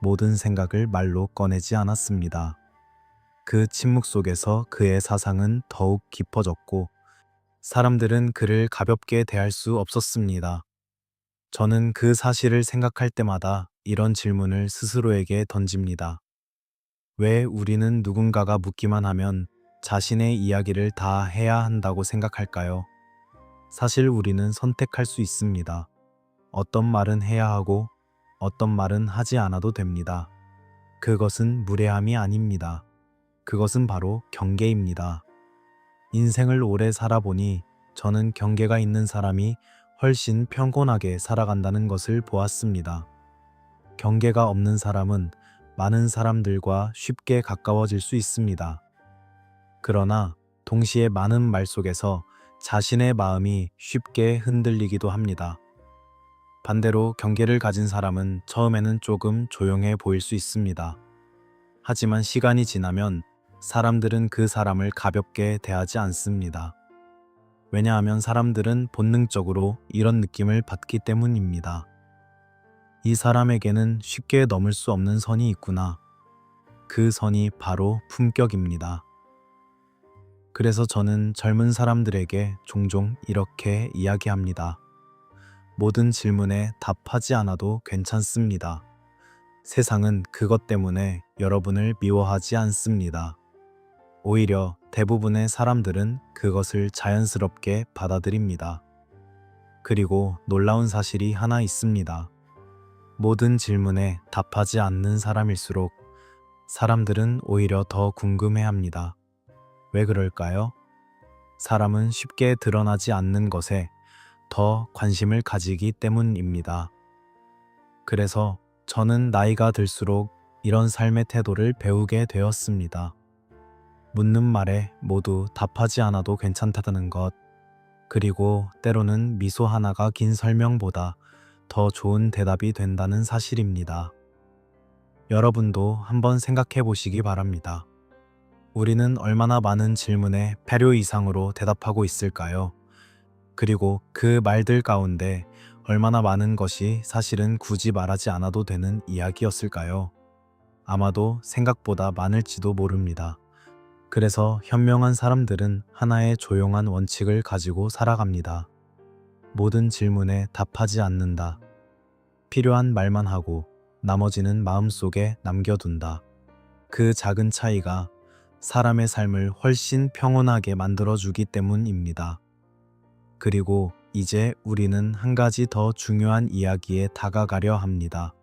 모든 생각을 말로 꺼내지 않았습니다. 그 침묵 속에서 그의 사상은 더욱 깊어졌고 사람들은 그를 가볍게 대할 수 없었습니다. 저는 그 사실을 생각할 때마다 이런 질문을 스스로에게 던집니다. 왜 우리는 누군가가 묻기만 하면 자신의 이야기를 다 해야 한다고 생각할까요? 사실 우리는 선택할 수 있습니다. 어떤 말은 해야 하고 어떤 말은 하지 않아도 됩니다. 그것은 무례함이 아닙니다. 그것은 바로 경계입니다. 인생을 오래 살아보니 저는 경계가 있는 사람이 훨씬 평온하게 살아간다는 것을 보았습니다. 경계가 없는 사람은 많은 사람들과 쉽게 가까워질 수 있습니다. 그러나 동시에 많은 말 속에서 자신의 마음이 쉽게 흔들리기도 합니다. 반대로 경계를 가진 사람은 처음에는 조금 조용해 보일 수 있습니다. 하지만 시간이 지나면 사람들은 그 사람을 가볍게 대하지 않습니다. 왜냐하면 사람들은 본능적으로 이런 느낌을 받기 때문입니다. 이 사람에게는 쉽게 넘을 수 없는 선이 있구나. 그 선이 바로 품격입니다. 그래서 저는 젊은 사람들에게 종종 이렇게 이야기합니다. 모든 질문에 답하지 않아도 괜찮습니다. 세상은 그것 때문에 여러분을 미워하지 않습니다. 오히려 대부분의 사람들은 그것을 자연스럽게 받아들입니다. 그리고 놀라운 사실이 하나 있습니다. 모든 질문에 답하지 않는 사람일수록 사람들은 오히려 더 궁금해합니다. 왜 그럴까요? 사람은 쉽게 드러나지 않는 것에 더 관심을 가지기 때문입니다. 그래서 저는 나이가 들수록 이런 삶의 태도를 배우게 되었습니다. 묻는 말에 모두 답하지 않아도 괜찮다는 것, 그리고 때로는 미소 하나가 긴 설명보다 더 좋은 대답이 된다는 사실입니다. 여러분도 한번 생각해 보시기 바랍니다. 우리는 얼마나 많은 질문에 패료 이상으로 대답하고 있을까요? 그리고 그 말들 가운데 얼마나 많은 것이 사실은 굳이 말하지 않아도 되는 이야기였을까요? 아마도 생각보다 많을지도 모릅니다. 그래서 현명한 사람들은 하나의 조용한 원칙을 가지고 살아갑니다. 모든 질문에 답하지 않는다. 필요한 말만 하고 나머지는 마음속에 남겨둔다. 그 작은 차이가 사람의 삶을 훨씬 평온하게 만들어주기 때문입니다. 그리고 이제 우리는 한 가지 더 중요한 이야기에 다가가려 합니다.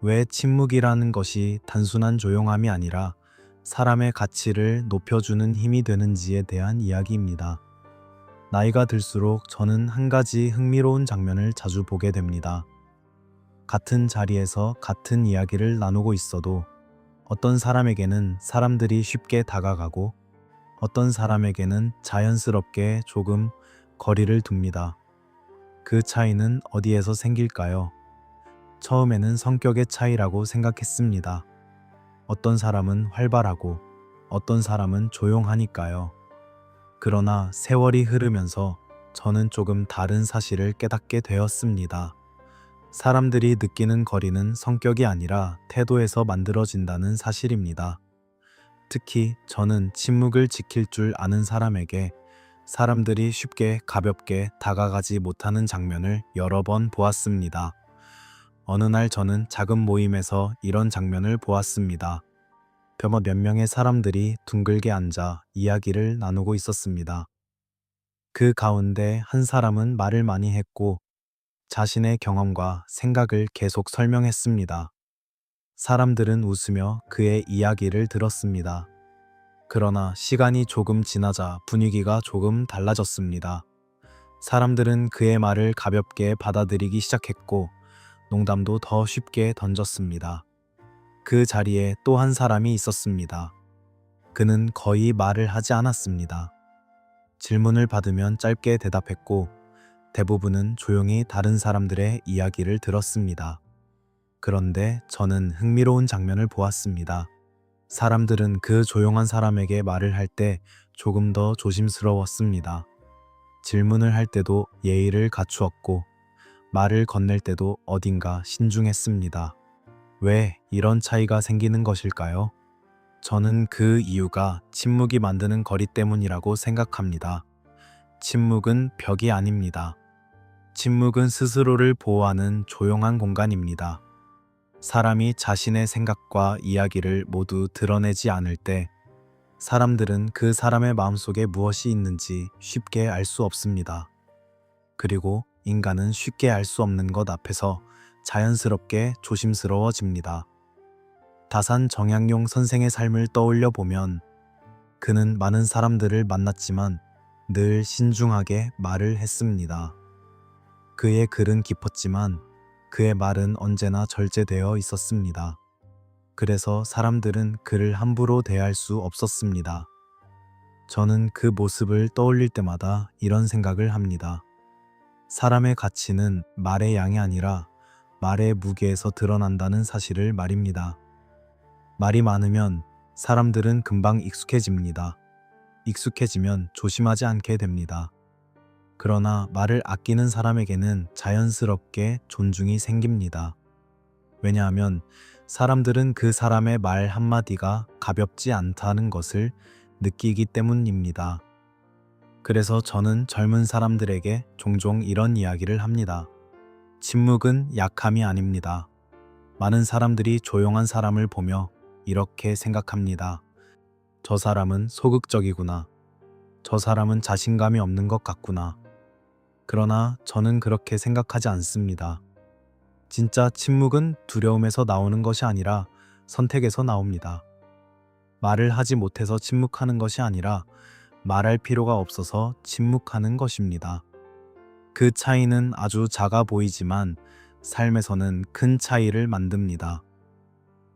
왜 침묵이라는 것이 단순한 조용함이 아니라 사람의 가치를 높여주는 힘이 되는지에 대한 이야기입니다. 나이가 들수록 저는 한 가지 흥미로운 장면을 자주 보게 됩니다. 같은 자리에서 같은 이야기를 나누고 있어도 어떤 사람에게는 사람들이 쉽게 다가가고 어떤 사람에게는 자연스럽게 조금 거리를 둡니다. 그 차이는 어디에서 생길까요? 처음에는 성격의 차이라고 생각했습니다. 어떤 사람은 활발하고 어떤 사람은 조용하니까요. 그러나 세월이 흐르면서 저는 조금 다른 사실을 깨닫게 되었습니다. 사람들이 느끼는 거리는 성격이 아니라 태도에서 만들어진다는 사실입니다. 특히 저는 침묵을 지킬 줄 아는 사람에게 사람들이 쉽게 가볍게 다가가지 못하는 장면을 여러 번 보았습니다. 어느 날 저는 작은 모임에서 이런 장면을 보았습니다. 몇 명의 사람들이 둥글게 앉아 이야기를 나누고 있었습니다. 그 가운데 한 사람은 말을 많이 했고 자신의 경험과 생각을 계속 설명했습니다. 사람들은 웃으며 그의 이야기를 들었습니다. 그러나 시간이 조금 지나자 분위기가 조금 달라졌습니다. 사람들은 그의 말을 가볍게 받아들이기 시작했고 농담도 더 쉽게 던졌습니다. 그 자리에 또 한 사람이 있었습니다. 그는 거의 말을 하지 않았습니다. 질문을 받으면 짧게 대답했고 대부분은 조용히 다른 사람들의 이야기를 들었습니다. 그런데 저는 흥미로운 장면을 보았습니다. 사람들은 그 조용한 사람에게 말을 할 때 조금 더 조심스러웠습니다. 질문을 할 때도 예의를 갖추었고 말을 건넬 때도 어딘가 신중했습니다. 왜 이런 차이가 생기는 것일까요? 저는 그 이유가 침묵이 만드는 거리 때문이라고 생각합니다. 침묵은 벽이 아닙니다. 침묵은 스스로를 보호하는 조용한 공간입니다. 사람이 자신의 생각과 이야기를 모두 드러내지 않을 때 사람들은 그 사람의 마음속에 무엇이 있는지 쉽게 알 수 없습니다. 그리고 인간은 쉽게 알 수 없는 것 앞에서 자연스럽게 조심스러워집니다. 다산 정약용 선생의 삶을 떠올려 보면 그는 많은 사람들을 만났지만 늘 신중하게 말을 했습니다. 그의 글은 깊었지만 그의 말은 언제나 절제되어 있었습니다. 그래서 사람들은 그를 함부로 대할 수 없었습니다. 저는 그 모습을 떠올릴 때마다 이런 생각을 합니다. 사람의 가치는 말의 양이 아니라 말의 무게에서 드러난다는 사실을 말입니다. 말이 많으면 사람들은 금방 익숙해집니다. 익숙해지면 조심하지 않게 됩니다. 그러나 말을 아끼는 사람에게는 자연스럽게 존중이 생깁니다. 왜냐하면 사람들은 그 사람의 말 한마디가 가볍지 않다는 것을 느끼기 때문입니다. 그래서 저는 젊은 사람들에게 종종 이런 이야기를 합니다. 침묵은 약함이 아닙니다. 많은 사람들이 조용한 사람을 보며 이렇게 생각합니다. 저 사람은 소극적이구나. 저 사람은 자신감이 없는 것 같구나. 그러나 저는 그렇게 생각하지 않습니다. 진짜 침묵은 두려움에서 나오는 것이 아니라 선택에서 나옵니다. 말을 하지 못해서 침묵하는 것이 아니라 말할 필요가 없어서 침묵하는 것입니다. 그 차이는 아주 작아 보이지만 삶에서는 큰 차이를 만듭니다.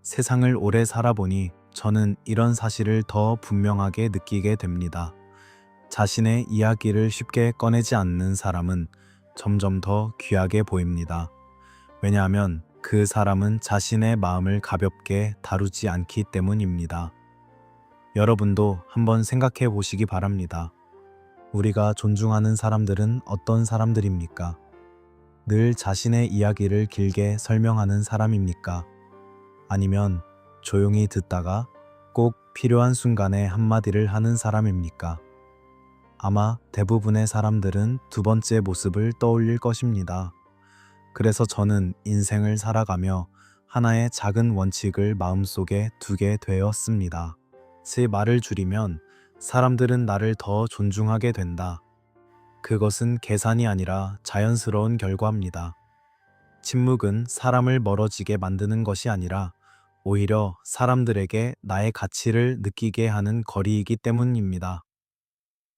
세상을 오래 살아보니 저는 이런 사실을 더 분명하게 느끼게 됩니다. 자신의 이야기를 쉽게 꺼내지 않는 사람은 점점 더 귀하게 보입니다. 왜냐하면 그 사람은 자신의 마음을 가볍게 다루지 않기 때문입니다. 여러분도 한번 생각해 보시기 바랍니다. 우리가 존중하는 사람들은 어떤 사람들입니까? 늘 자신의 이야기를 길게 설명하는 사람입니까? 아니면 조용히 듣다가 꼭 필요한 순간에 한마디를 하는 사람입니까? 아마 대부분의 사람들은 두 번째 모습을 떠올릴 것입니다. 그래서 저는 인생을 살아가며 하나의 작은 원칙을 마음속에 두게 되었습니다. 제 말을 줄이면 사람들은 나를 더 존중하게 된다. 그것은 계산이 아니라 자연스러운 결과입니다. 침묵은 사람을 멀어지게 만드는 것이 아니라 오히려 사람들에게 나의 가치를 느끼게 하는 거리이기 때문입니다.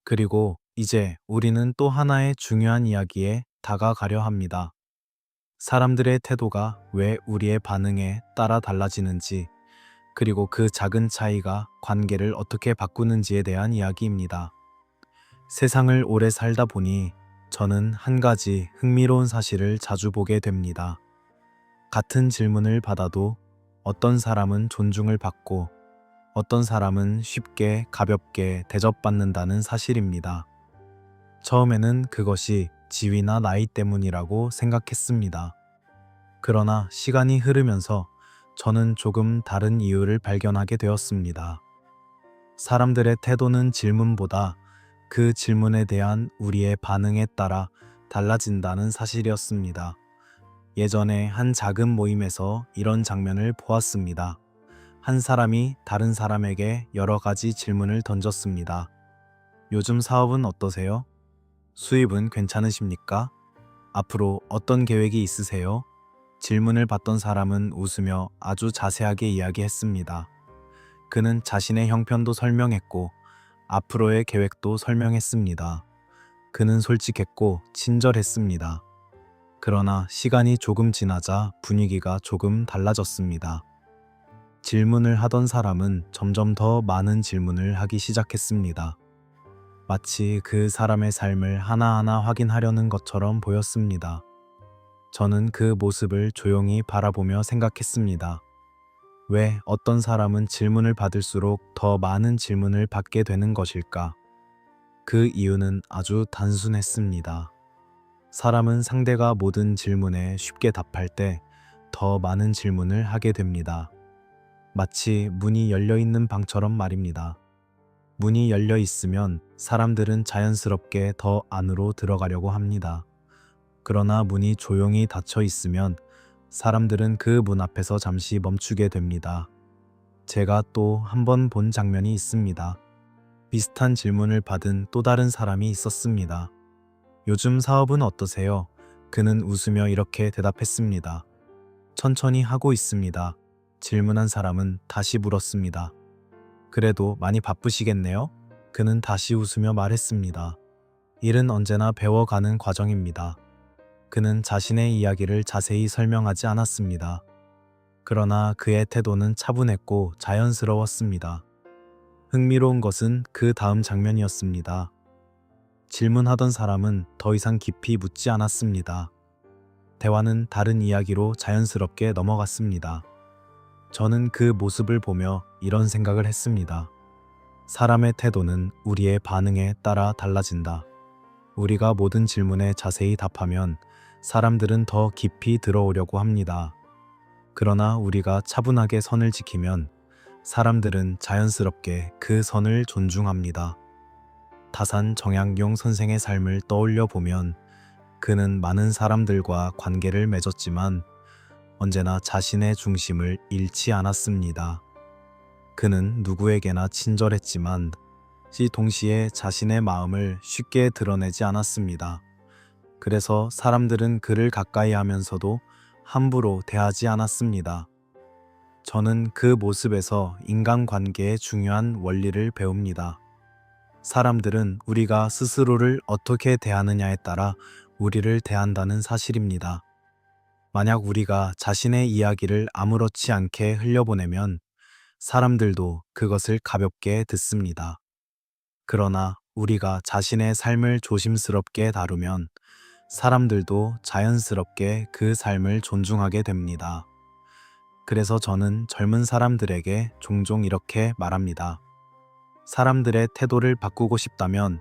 그리고 이제 우리는 또 하나의 중요한 이야기에 다가가려 합니다. 사람들의 태도가 왜 우리의 반응에 따라 달라지는지, 그리고 그 작은 차이가 관계를 어떻게 바꾸는지에 대한 이야기입니다. 세상을 오래 살다 보니 저는 한 가지 흥미로운 사실을 자주 보게 됩니다. 같은 질문을 받아도 어떤 사람은 존중을 받고 어떤 사람은 쉽게 가볍게 대접받는다는 사실입니다. 처음에는 그것이 지위나 나이 때문이라고 생각했습니다. 그러나 시간이 흐르면서 저는 조금 다른 이유를 발견하게 되었습니다. 사람들의 태도는 질문보다 그 질문에 대한 우리의 반응에 따라 달라진다는 사실이었습니다. 예전에 한 작은 모임에서 이런 장면을 보았습니다. 한 사람이 다른 사람에게 여러 가지 질문을 던졌습니다. 요즘 사업은 어떠세요? 수입은 괜찮으십니까? 앞으로 어떤 계획이 있으세요? 질문을 받던 사람은 웃으며 아주 자세하게 이야기했습니다. 그는 자신의 형편도 설명했고 앞으로의 계획도 설명했습니다. 그는 솔직했고 친절했습니다. 그러나 시간이 조금 지나자 분위기가 조금 달라졌습니다. 질문을 하던 사람은 점점 더 많은 질문을 하기 시작했습니다. 마치 그 사람의 삶을 하나하나 확인하려는 것처럼 보였습니다. 저는 그 모습을 조용히 바라보며 생각했습니다. 왜 어떤 사람은 질문을 받을수록 더 많은 질문을 받게 되는 것일까? 그 이유는 아주 단순했습니다. 사람은 상대가 모든 질문에 쉽게 답할 때 더 많은 질문을 하게 됩니다. 마치 문이 열려 있는 방처럼 말입니다. 문이 열려 있으면 사람들은 자연스럽게 더 안으로 들어가려고 합니다. 그러나 문이 조용히 닫혀 있으면 사람들은 그 문 앞에서 잠시 멈추게 됩니다. 제가 또 한 번 본 장면이 있습니다. 비슷한 질문을 받은 또 다른 사람이 있었습니다. 요즘 사업은 어떠세요? 그는 웃으며 이렇게 대답했습니다. 천천히 하고 있습니다. 질문한 사람은 다시 물었습니다. 그래도 많이 바쁘시겠네요? 그는 다시 웃으며 말했습니다. 일은 언제나 배워가는 과정입니다. 그는 자신의 이야기를 자세히 설명하지 않았습니다. 그러나 그의 태도는 차분했고 자연스러웠습니다. 흥미로운 것은 그 다음 장면이었습니다. 질문하던 사람은 더 이상 깊이 묻지 않았습니다. 대화는 다른 이야기로 자연스럽게 넘어갔습니다. 저는 그 모습을 보며 이런 생각을 했습니다. 사람의 태도는 우리의 반응에 따라 달라진다. 우리가 모든 질문에 자세히 답하면 사람들은 더 깊이 들어오려고 합니다. 그러나 우리가 차분하게 선을 지키면 사람들은 자연스럽게 그 선을 존중합니다. 다산 정약용 선생의 삶을 떠올려 보면 그는 많은 사람들과 관계를 맺었지만 언제나 자신의 중심을 잃지 않았습니다. 그는 누구에게나 친절했지만 동시에 자신의 마음을 쉽게 드러내지 않았습니다. 그래서 사람들은 그를 가까이 하면서도 함부로 대하지 않았습니다. 저는 그 모습에서 인간관계의 중요한 원리를 배웁니다. 사람들은 우리가 스스로를 어떻게 대하느냐에 따라 우리를 대한다는 사실입니다. 만약 우리가 자신의 이야기를 아무렇지 않게 흘려보내면 사람들도 그것을 가볍게 듣습니다. 그러나 우리가 자신의 삶을 조심스럽게 다루면 사람들도 자연스럽게 그 삶을 존중하게 됩니다. 그래서 저는 젊은 사람들에게 종종 이렇게 말합니다. 사람들의 태도를 바꾸고 싶다면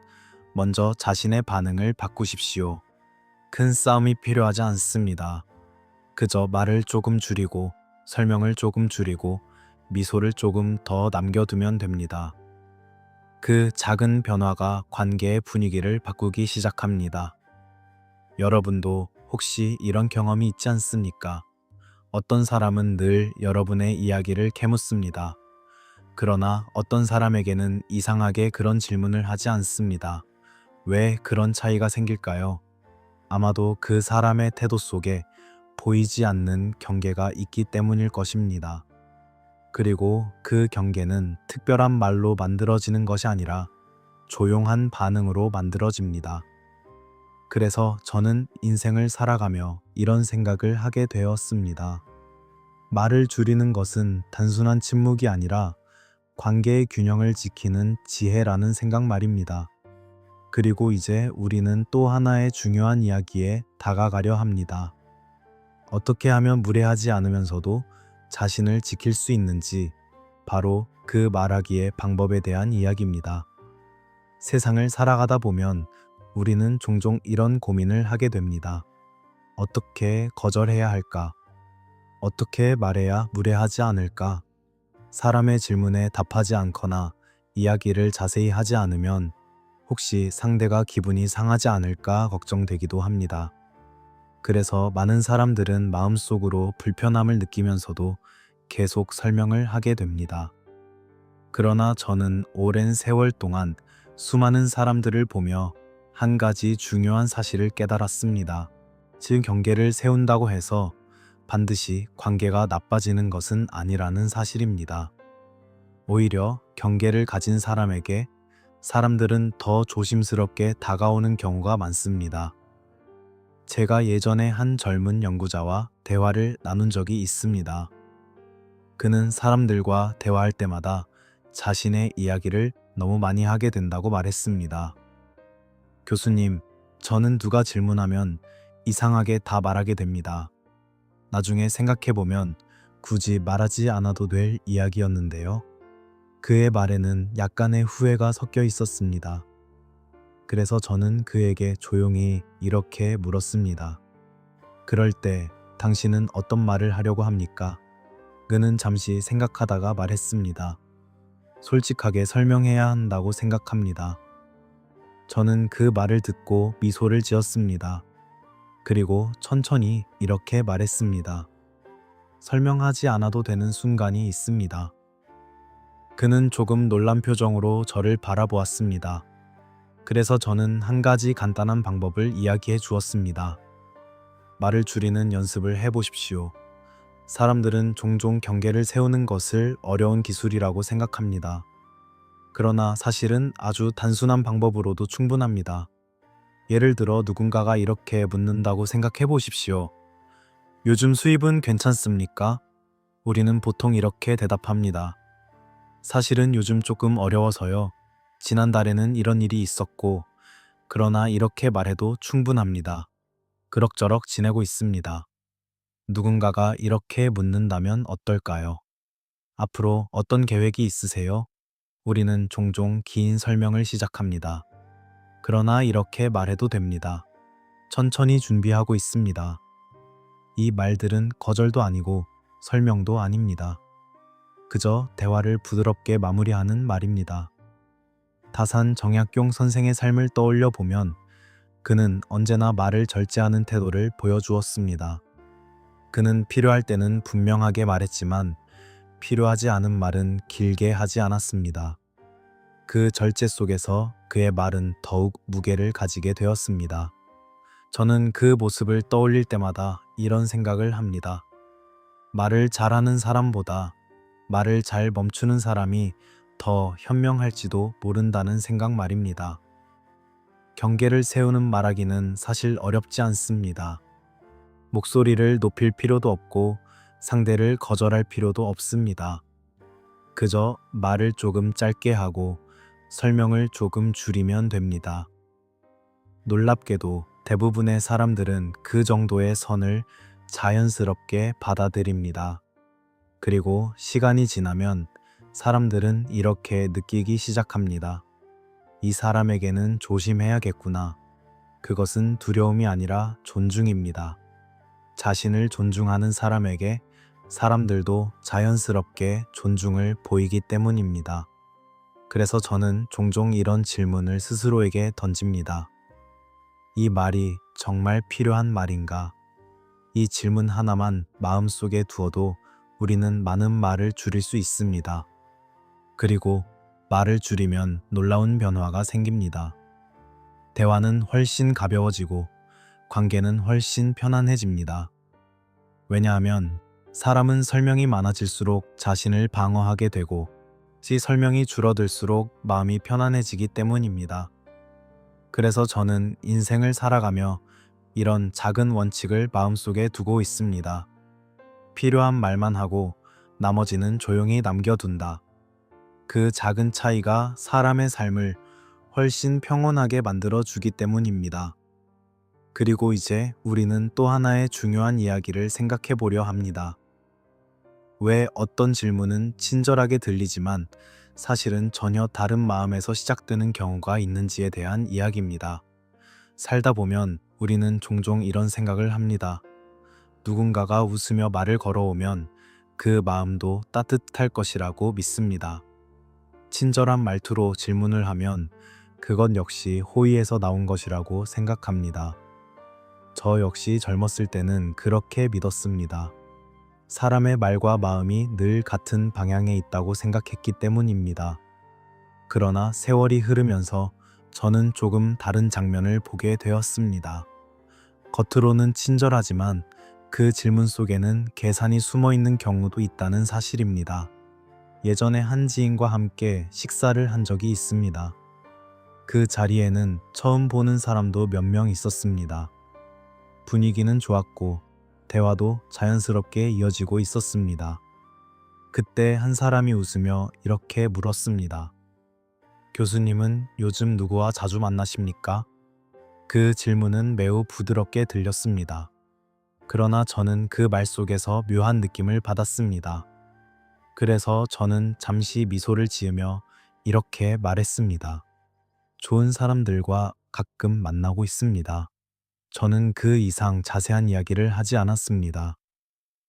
먼저 자신의 반응을 바꾸십시오. 큰 싸움이 필요하지 않습니다. 그저 말을 조금 줄이고 설명을 조금 줄이고 미소를 조금 더 남겨두면 됩니다. 그 작은 변화가 관계의 분위기를 바꾸기 시작합니다. 여러분도 혹시 이런 경험이 있지 않습니까? 어떤 사람은 늘 여러분의 이야기를 캐묻습니다. 그러나 어떤 사람에게는 이상하게 그런 질문을 하지 않습니다. 왜 그런 차이가 생길까요? 아마도 그 사람의 태도 속에 보이지 않는 경계가 있기 때문일 것입니다. 그리고 그 경계는 특별한 말로 만들어지는 것이 아니라 조용한 반응으로 만들어집니다. 그래서 저는 인생을 살아가며 이런 생각을 하게 되었습니다. 말을 줄이는 것은 단순한 침묵이 아니라 관계의 균형을 지키는 지혜라는 생각 말입니다. 그리고 이제 우리는 또 하나의 중요한 이야기에 다가가려 합니다. 어떻게 하면 무례하지 않으면서도 자신을 지킬 수 있는지, 바로 그 말하기의 방법에 대한 이야기입니다. 세상을 살아가다 보면 우리는 종종 이런 고민을 하게 됩니다. 어떻게 거절해야 할까? 어떻게 말해야 무례하지 않을까? 사람의 질문에 답하지 않거나 이야기를 자세히 하지 않으면 혹시 상대가 기분이 상하지 않을까 걱정되기도 합니다. 그래서 많은 사람들은 마음속으로 불편함을 느끼면서도 계속 설명을 하게 됩니다. 그러나 저는 오랜 세월 동안 수많은 사람들을 보며 한 가지 중요한 사실을 깨달았습니다. 즉, 경계를 세운다고 해서 반드시 관계가 나빠지는 것은 아니라는 사실입니다. 오히려 경계를 가진 사람에게 사람들은 더 조심스럽게 다가오는 경우가 많습니다. 제가 예전에 한 젊은 연구자와 대화를 나눈 적이 있습니다. 그는 사람들과 대화할 때마다 자신의 이야기를 너무 많이 하게 된다고 말했습니다. 교수님, 저는 누가 질문하면 이상하게 다 말하게 됩니다. 나중에 생각해보면 굳이 말하지 않아도 될 이야기였는데요. 그의 말에는 약간의 후회가 섞여 있었습니다. 그래서 저는 그에게 조용히 이렇게 물었습니다. 그럴 때 당신은 어떤 말을 하려고 합니까? 그는 잠시 생각하다가 말했습니다. 솔직하게 설명해야 한다고 생각합니다. 저는 그 말을 듣고 미소를 지었습니다. 그리고 천천히 이렇게 말했습니다. 설명하지 않아도 되는 순간이 있습니다. 그는 조금 놀란 표정으로 저를 바라보았습니다. 그래서 저는 한 가지 간단한 방법을 이야기해 주었습니다. 말을 줄이는 연습을 해보십시오. 사람들은 종종 경계를 세우는 것을 어려운 기술이라고 생각합니다. 그러나 사실은 아주 단순한 방법으로도 충분합니다. 예를 들어 누군가가 이렇게 묻는다고 생각해 보십시오. 요즘 수입은 괜찮습니까? 우리는 보통 이렇게 대답합니다. 사실은 요즘 조금 어려워서요. 지난달에는 이런 일이 있었고, 그러나 이렇게 말해도 충분합니다. 그럭저럭 지내고 있습니다. 누군가가 이렇게 묻는다면 어떨까요? 앞으로 어떤 계획이 있으세요? 우리는 종종 긴 설명을 시작합니다. 그러나 이렇게 말해도 됩니다. 천천히 준비하고 있습니다. 이 말들은 거절도 아니고 설명도 아닙니다. 그저 대화를 부드럽게 마무리하는 말입니다. 다산 정약용 선생의 삶을 떠올려 보면 그는 언제나 말을 절제하는 태도를 보여주었습니다. 그는 필요할 때는 분명하게 말했지만 필요하지 않은 말은 길게 하지 않았습니다. 그 절제 속에서 그의 말은 더욱 무게를 가지게 되었습니다. 저는 그 모습을 떠올릴 때마다 이런 생각을 합니다. 말을 잘하는 사람보다 말을 잘 멈추는 사람이 더 현명할지도 모른다는 생각 말입니다. 경계를 세우는 말하기는 사실 어렵지 않습니다. 목소리를 높일 필요도 없고 상대를 거절할 필요도 없습니다. 그저 말을 조금 짧게 하고 설명을 조금 줄이면 됩니다. 놀랍게도 대부분의 사람들은 그 정도의 선을 자연스럽게 받아들입니다. 그리고 시간이 지나면 사람들은 이렇게 느끼기 시작합니다. 이 사람에게는 조심해야겠구나. 그것은 두려움이 아니라 존중입니다. 자신을 존중하는 사람에게 사람들도 자연스럽게 존중을 보이기 때문입니다. 그래서 저는 종종 이런 질문을 스스로에게 던집니다. 이 말이 정말 필요한 말인가? 이 질문 하나만 마음속에 두어도 우리는 많은 말을 줄일 수 있습니다. 그리고 말을 줄이면 놀라운 변화가 생깁니다. 대화는 훨씬 가벼워지고 관계는 훨씬 편안해집니다. 왜냐하면 사람은 설명이 많아질수록 자신을 방어하게 되고 설명이 줄어들수록 마음이 편안해지기 때문입니다. 그래서 저는 인생을 살아가며 이런 작은 원칙을 마음속에 두고 있습니다. 필요한 말만 하고 나머지는 조용히 남겨둔다. 그 작은 차이가 사람의 삶을 훨씬 평온하게 만들어 주기 때문입니다. 그리고 이제 우리는 또 하나의 중요한 이야기를 생각해 보려 합니다. 왜 어떤 질문은 친절하게 들리지만 사실은 전혀 다른 마음에서 시작되는 경우가 있는지에 대한 이야기입니다. 살다 보면 우리는 종종 이런 생각을 합니다. 누군가가 웃으며 말을 걸어오면 그 마음도 따뜻할 것이라고 믿습니다. 친절한 말투로 질문을 하면 그것 역시 호의에서 나온 것이라고 생각합니다. 저 역시 젊었을 때는 그렇게 믿었습니다. 사람의 말과 마음이 늘 같은 방향에 있다고 생각했기 때문입니다. 그러나 세월이 흐르면서 저는 조금 다른 장면을 보게 되었습니다. 겉으로는 친절하지만 그 질문 속에는 계산이 숨어 있는 경우도 있다는 사실입니다. 예전에 한 지인과 함께 식사를 한 적이 있습니다. 그 자리에는 처음 보는 사람도 몇 명 있었습니다. 분위기는 좋았고 대화도 자연스럽게 이어지고 있었습니다. 그때 한 사람이 웃으며 이렇게 물었습니다. 교수님은 요즘 누구와 자주 만나십니까? 그 질문은 매우 부드럽게 들렸습니다. 그러나 저는 그 말 속에서 묘한 느낌을 받았습니다. 그래서 저는 잠시 미소를 지으며 이렇게 말했습니다. 좋은 사람들과 가끔 만나고 있습니다. 저는 그 이상 자세한 이야기를 하지 않았습니다.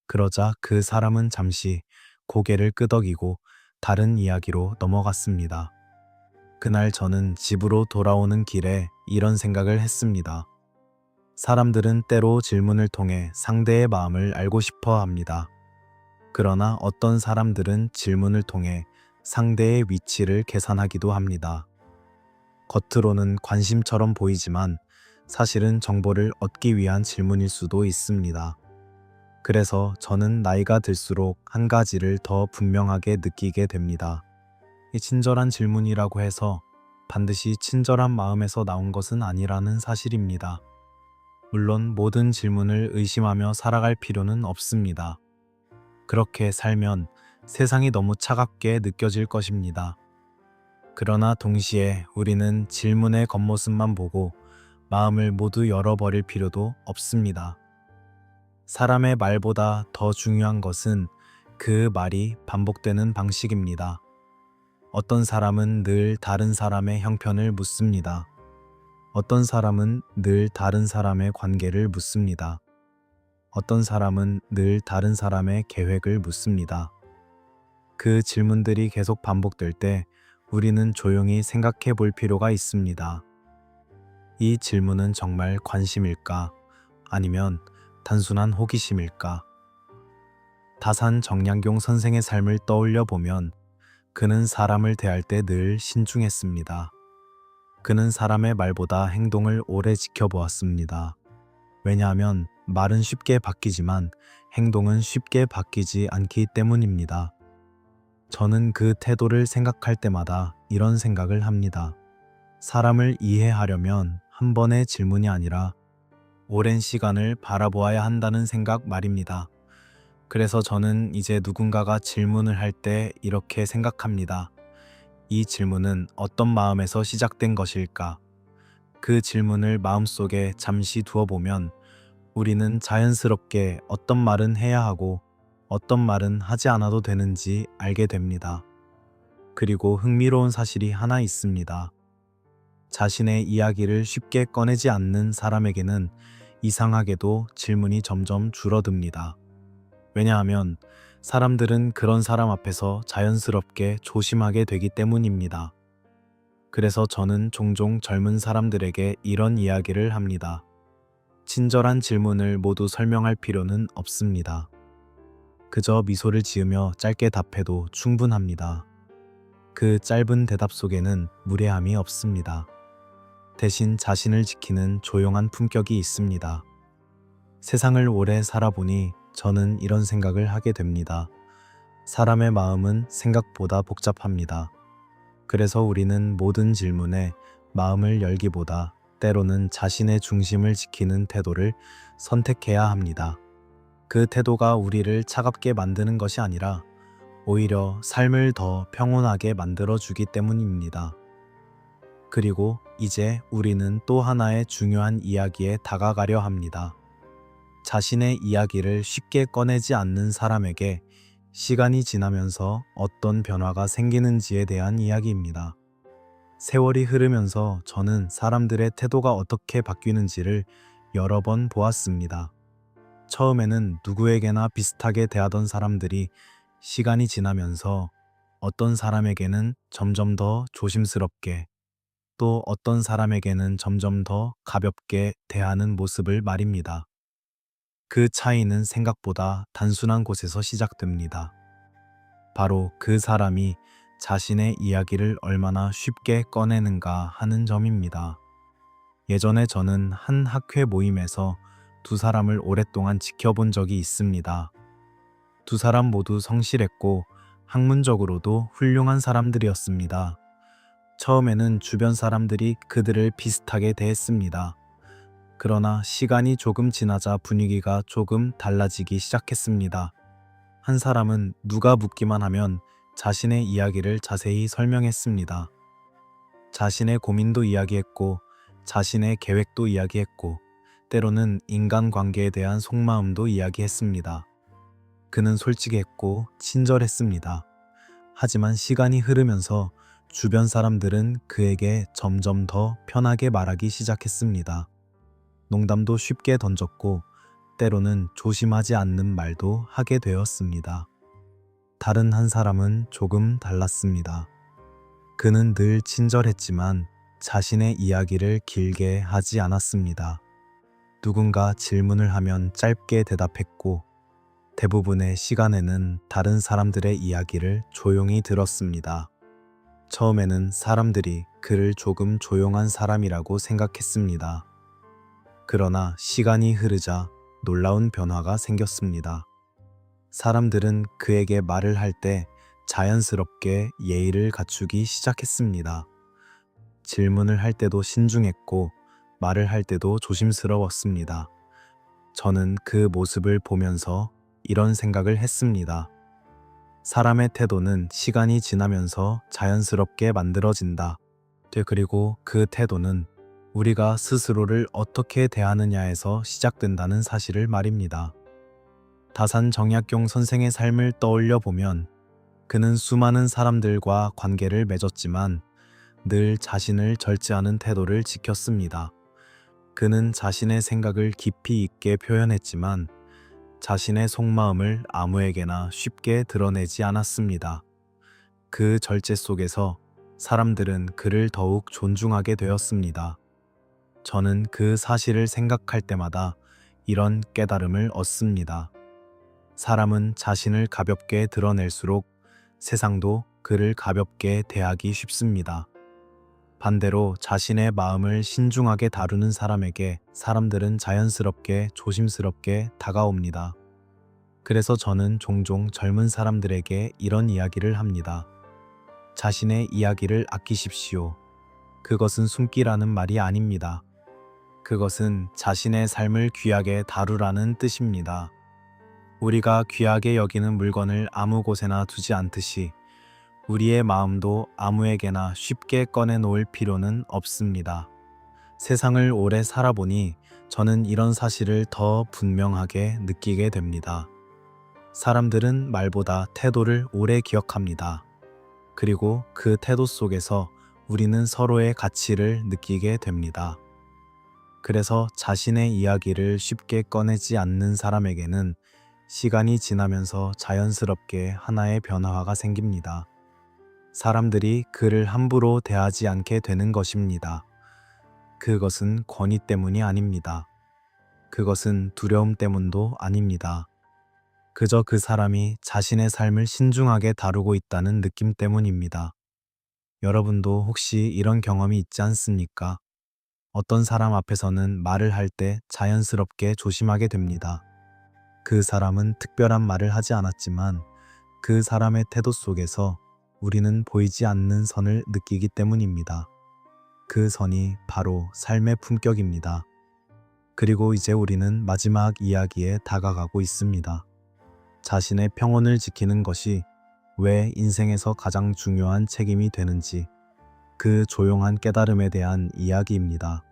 그러자 그 사람은 잠시 고개를 끄덕이고 다른 이야기로 넘어갔습니다. 그날 저는 집으로 돌아오는 길에 이런 생각을 했습니다. 사람들은 때로 질문을 통해 상대의 마음을 알고 싶어 합니다. 그러나 어떤 사람들은 질문을 통해 상대의 위치를 계산하기도 합니다. 겉으로는 관심처럼 보이지만 사실은 정보를 얻기 위한 질문일 수도 있습니다. 그래서 저는 나이가 들수록 한 가지를 더 분명하게 느끼게 됩니다. 이 친절한 질문이라고 해서 반드시 친절한 마음에서 나온 것은 아니라는 사실입니다. 물론 모든 질문을 의심하며 살아갈 필요는 없습니다. 그렇게 살면 세상이 너무 차갑게 느껴질 것입니다. 그러나 동시에 우리는 질문의 겉모습만 보고 마음을 모두 열어버릴 필요도 없습니다. 사람의 말보다 더 중요한 것은 그 말이 반복되는 방식입니다. 어떤 사람은 늘 다른 사람의 형편을 묻습니다. 어떤 사람은 늘 다른 사람의 관계를 묻습니다. 어떤 사람은 늘 다른 사람의 계획을 묻습니다. 그 질문들이 계속 반복될 때 우리는 조용히 생각해 볼 필요가 있습니다. 이 질문은 정말 관심일까? 아니면 단순한 호기심일까? 다산 정량용 선생의 삶을 떠올려 보면 그는 사람을 대할 때 늘 신중했습니다. 그는 사람의 말보다 행동을 오래 지켜보았습니다. 왜냐하면 말은 쉽게 바뀌지만 행동은 쉽게 바뀌지 않기 때문입니다. 저는 그 태도를 생각할 때마다 이런 생각을 합니다. 사람을 이해하려면 한 번의 질문이 아니라 오랜 시간을 바라보아야 한다는 생각 말입니다. 그래서 저는 이제 누군가가 질문을 할 때 이렇게 생각합니다. 이 질문은 어떤 마음에서 시작된 것일까? 그 질문을 마음속에 잠시 두어보면 우리는 자연스럽게 어떤 말은 해야 하고 어떤 말은 하지 않아도 되는지 알게 됩니다. 그리고 흥미로운 사실이 하나 있습니다. 자신의 이야기를 쉽게 꺼내지 않는 사람에게는 이상하게도 질문이 점점 줄어듭니다. 왜냐하면 사람들은 그런 사람 앞에서 자연스럽게 조심하게 되기 때문입니다. 그래서 저는 종종 젊은 사람들에게 이런 이야기를 합니다. 친절한 질문을 모두 설명할 필요는 없습니다. 그저 미소를 지으며 짧게 답해도 충분합니다. 그 짧은 대답 속에는 무례함이 없습니다. 대신 자신을 지키는 조용한 품격이 있습니다. 세상을 오래 살아보니 저는 이런 생각을 하게 됩니다. 사람의 마음은 생각보다 복잡합니다. 그래서 우리는 모든 질문에 마음을 열기보다 때로는 자신의 중심을 지키는 태도를 선택해야 합니다. 그 태도가 우리를 차갑게 만드는 것이 아니라 오히려 삶을 더 평온하게 만들어주기 때문입니다. 그리고 이제 우리는 또 하나의 중요한 이야기에 다가가려 합니다. 자신의 이야기를 쉽게 꺼내지 않는 사람에게 시간이 지나면서 어떤 변화가 생기는지에 대한 이야기입니다. 세월이 흐르면서 저는 사람들의 태도가 어떻게 바뀌는지를 여러 번 보았습니다. 처음에는 누구에게나 비슷하게 대하던 사람들이 시간이 지나면서 어떤 사람에게는 점점 더 조심스럽게, 또 어떤 사람에게는 점점 더 가볍게 대하는 모습을 말입니다. 그 차이는 생각보다 단순한 곳에서 시작됩니다. 바로 그 사람이 자신의 이야기를 얼마나 쉽게 꺼내는가 하는 점입니다. 예전에 저는 한 학회 모임에서 두 사람을 오랫동안 지켜본 적이 있습니다. 두 사람 모두 성실했고 학문적으로도 훌륭한 사람들이었습니다. 처음에는 주변 사람들이 그들을 비슷하게 대했습니다. 그러나 시간이 조금 지나자 분위기가 조금 달라지기 시작했습니다. 한 사람은 누가 묻기만 하면 자신의 이야기를 자세히 설명했습니다. 자신의 고민도 이야기했고, 자신의 계획도 이야기했고, 때로는 인간관계에 대한 속마음도 이야기했습니다. 그는 솔직했고 친절했습니다. 하지만 시간이 흐르면서 주변 사람들은 그에게 점점 더 편하게 말하기 시작했습니다. 농담도 쉽게 던졌고, 때로는 조심하지 않는 말도 하게 되었습니다. 다른 한 사람은 조금 달랐습니다. 그는 늘 친절했지만 자신의 이야기를 길게 하지 않았습니다. 누군가 질문을 하면 짧게 대답했고, 대부분의 시간에는 다른 사람들의 이야기를 조용히 들었습니다. 처음에는 사람들이 그를 조금 조용한 사람이라고 생각했습니다. 그러나 시간이 흐르자 놀라운 변화가 생겼습니다. 사람들은 그에게 말을 할 때 자연스럽게 예의를 갖추기 시작했습니다. 질문을 할 때도 신중했고, 말을 할 때도 조심스러웠습니다. 저는 그 모습을 보면서 이런 생각을 했습니다. 사람의 태도는 시간이 지나면서 자연스럽게 만들어진다. 그리고 그 태도는 우리가 스스로를 어떻게 대하느냐에서 시작된다는 사실을 말입니다. 다산 정약용 선생의 삶을 떠올려 보면 그는 수많은 사람들과 관계를 맺었지만 늘 자신을 절제하는 태도를 지켰습니다. 그는 자신의 생각을 깊이 있게 표현했지만 자신의 속마음을 아무에게나 쉽게 드러내지 않았습니다. 그 절제 속에서 사람들은 그를 더욱 존중하게 되었습니다. 저는 그 사실을 생각할 때마다 이런 깨달음을 얻습니다. 사람은 자신을 가볍게 드러낼수록 세상도 그를 가볍게 대하기 쉽습니다. 반대로 자신의 마음을 신중하게 다루는 사람에게 사람들은 자연스럽게 조심스럽게 다가옵니다. 그래서 저는 종종 젊은 사람들에게 이런 이야기를 합니다. 자신의 이야기를 아끼십시오. 그것은 숨기라는 말이 아닙니다. 그것은 자신의 삶을 귀하게 다루라는 뜻입니다. 우리가 귀하게 여기는 물건을 아무 곳에나 두지 않듯이 우리의 마음도 아무에게나 쉽게 꺼내놓을 필요는 없습니다. 세상을 오래 살아보니 저는 이런 사실을 더 분명하게 느끼게 됩니다. 사람들은 말보다 태도를 오래 기억합니다. 그리고 그 태도 속에서 우리는 서로의 가치를 느끼게 됩니다. 그래서 자신의 이야기를 쉽게 꺼내지 않는 사람에게는 시간이 지나면서 자연스럽게 하나의 변화가 생깁니다. 사람들이 그를 함부로 대하지 않게 되는 것입니다. 그것은 권위 때문이 아닙니다. 그것은 두려움 때문도 아닙니다. 그저 그 사람이 자신의 삶을 신중하게 다루고 있다는 느낌 때문입니다. 여러분도 혹시 이런 경험이 있지 않습니까? 어떤 사람 앞에서는 말을 할 때 자연스럽게 조심하게 됩니다. 그 사람은 특별한 말을 하지 않았지만 그 사람의 태도 속에서 우리는 보이지 않는 선을 느끼기 때문입니다. 그 선이 바로 삶의 품격입니다. 그리고 이제 우리는 마지막 이야기에 다가가고 있습니다. 자신의 평온을 지키는 것이 왜 인생에서 가장 중요한 책임이 되는지, 그 조용한 깨달음에 대한 이야기입니다.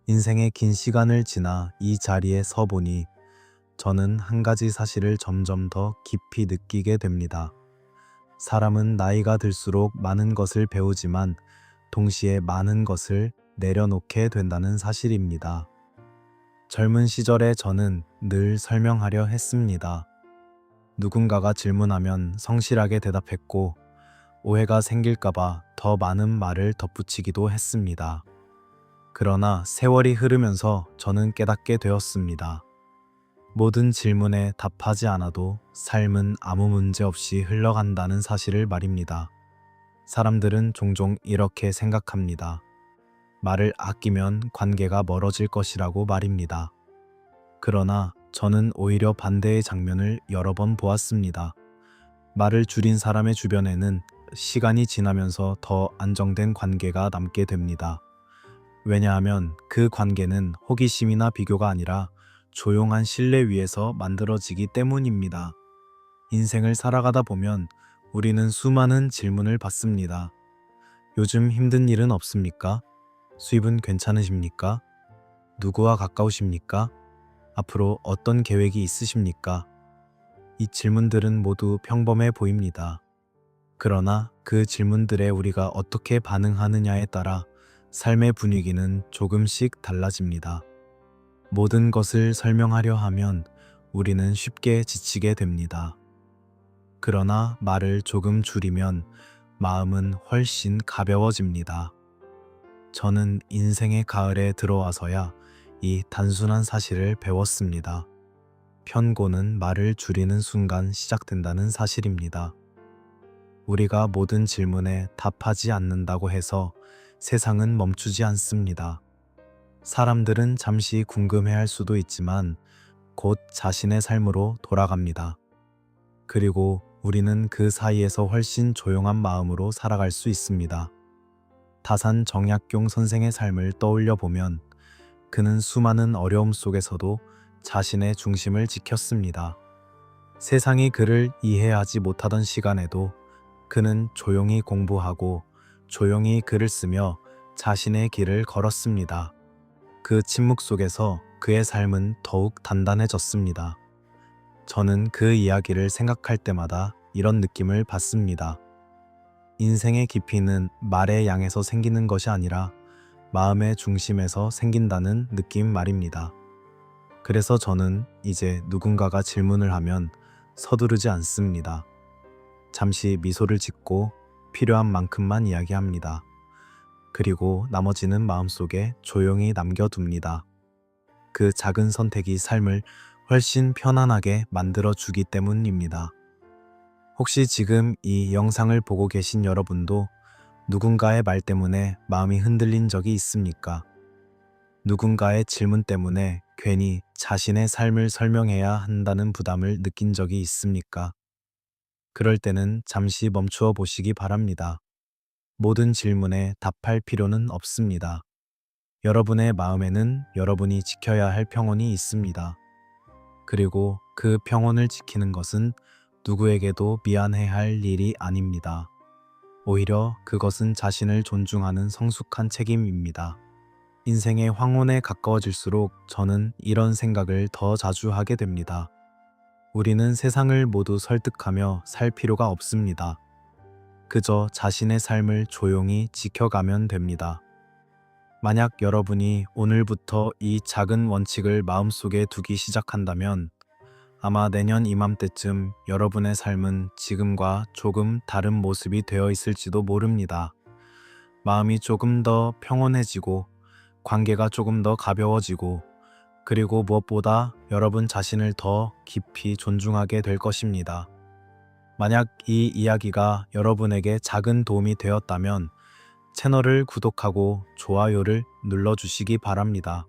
인생의 긴 시간을 지나 이 자리에 서보니 저는 한 가지 사실을 점점 더 깊이 느끼게 됩니다. 사람은 나이가 들수록 많은 것을 배우지만 동시에 많은 것을 내려놓게 된다는 사실입니다. 젊은 시절에 저는 늘 설명하려 했습니다. 누군가가 질문하면 성실하게 대답했고, 오해가 생길까봐 더 많은 말을 덧붙이기도 했습니다. 그러나 세월이 흐르면서 저는 깨닫게 되었습니다. 모든 질문에 답하지 않아도 삶은 아무 문제 없이 흘러간다는 사실을 말입니다. 사람들은 종종 이렇게 생각합니다. 말을 아끼면 관계가 멀어질 것이라고 말입니다. 그러나 저는 오히려 반대의 장면을 여러 번 보았습니다. 말을 줄인 사람의 주변에는 시간이 지나면서 더 안정된 관계가 남게 됩니다. 왜냐하면 그 관계는 호기심이나 비교가 아니라 조용한 신뢰 위에서 만들어지기 때문입니다. 인생을 살아가다 보면 우리는 수많은 질문을 받습니다. 요즘 힘든 일은 없습니까? 수입은 괜찮으십니까? 누구와 가까우십니까? 앞으로 어떤 계획이 있으십니까? 이 질문들은 모두 평범해 보입니다. 그러나 그 질문들에 우리가 어떻게 반응하느냐에 따라 삶의 분위기는 조금씩 달라집니다. 모든 것을 설명하려 하면 우리는 쉽게 지치게 됩니다. 그러나 말을 조금 줄이면 마음은 훨씬 가벼워집니다. 저는 인생의 가을에 들어와서야 이 단순한 사실을 배웠습니다. 편고는 말을 줄이는 순간 시작된다는 사실입니다. 우리가 모든 질문에 답하지 않는다고 해서 세상은 멈추지 않습니다. 사람들은 잠시 궁금해할 수도 있지만 곧 자신의 삶으로 돌아갑니다. 그리고 우리는 그 사이에서 훨씬 조용한 마음으로 살아갈 수 있습니다. 다산 정약용 선생의 삶을 떠올려 보면 그는 수많은 어려움 속에서도 자신의 중심을 지켰습니다. 세상이 그를 이해하지 못하던 시간에도 그는 조용히 공부하고 조용히 글을 쓰며 자신의 길을 걸었습니다. 그 침묵 속에서 그의 삶은 더욱 단단해졌습니다. 저는 그 이야기를 생각할 때마다 이런 느낌을 받습니다. 인생의 깊이는 말의 양에서 생기는 것이 아니라 마음의 중심에서 생긴다는 느낌 말입니다. 그래서 저는 이제 누군가가 질문을 하면 서두르지 않습니다. 잠시 미소를 짓고 필요한 만큼만 이야기합니다. 그리고 나머지는 마음속에 조용히 남겨둡니다. 그 작은 선택이 삶을 훨씬 편안하게 만들어주기 때문입니다. 혹시 지금 이 영상을 보고 계신 여러분도 누군가의 말 때문에 마음이 흔들린 적이 있습니까? 누군가의 질문 때문에 괜히 자신의 삶을 설명해야 한다는 부담을 느낀 적이 있습니까? 그럴 때는 잠시 멈추어 보시기 바랍니다. 모든 질문에 답할 필요는 없습니다. 여러분의 마음에는 여러분이 지켜야 할 평온이 있습니다. 그리고 그 평온을 지키는 것은 누구에게도 미안해 할 일이 아닙니다. 오히려 그것은 자신을 존중하는 성숙한 책임입니다. 인생의 황혼에 가까워질수록 저는 이런 생각을 더 자주 하게 됩니다. 우리는 세상을 모두 설득하며 살 필요가 없습니다. 그저 자신의 삶을 조용히 지켜가면 됩니다. 만약 여러분이 오늘부터 이 작은 원칙을 마음속에 두기 시작한다면 아마 내년 이맘때쯤 여러분의 삶은 지금과 조금 다른 모습이 되어 있을지도 모릅니다. 마음이 조금 더 평온해지고 관계가 조금 더 가벼워지고 그리고 무엇보다 여러분 자신을 더 깊이 존중하게 될 것입니다. 만약 이 이야기가 여러분에게 작은 도움이 되었다면 채널을 구독하고 좋아요를 눌러주시기 바랍니다.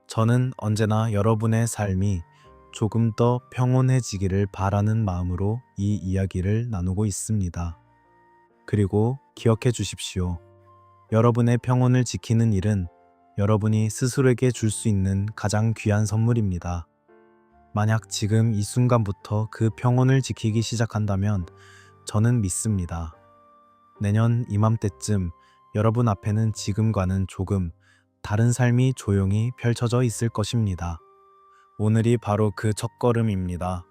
저는 언제나 여러분의 삶이 조금 더 평온해지기를 바라는 마음으로 이 이야기를 나누고 있습니다. 그리고 기억해 주십시오. 여러분의 평온을 지키는 일은 여러분이 스스로에게 줄 수 있는 가장 귀한 선물입니다. 만약 지금 이 순간부터 그 평온을 지키기 시작한다면 저는 믿습니다. 내년 이맘때쯤 여러분 앞에는 지금과는 조금 다른 삶이 조용히 펼쳐져 있을 것입니다. 오늘이 바로 그 첫걸음입니다.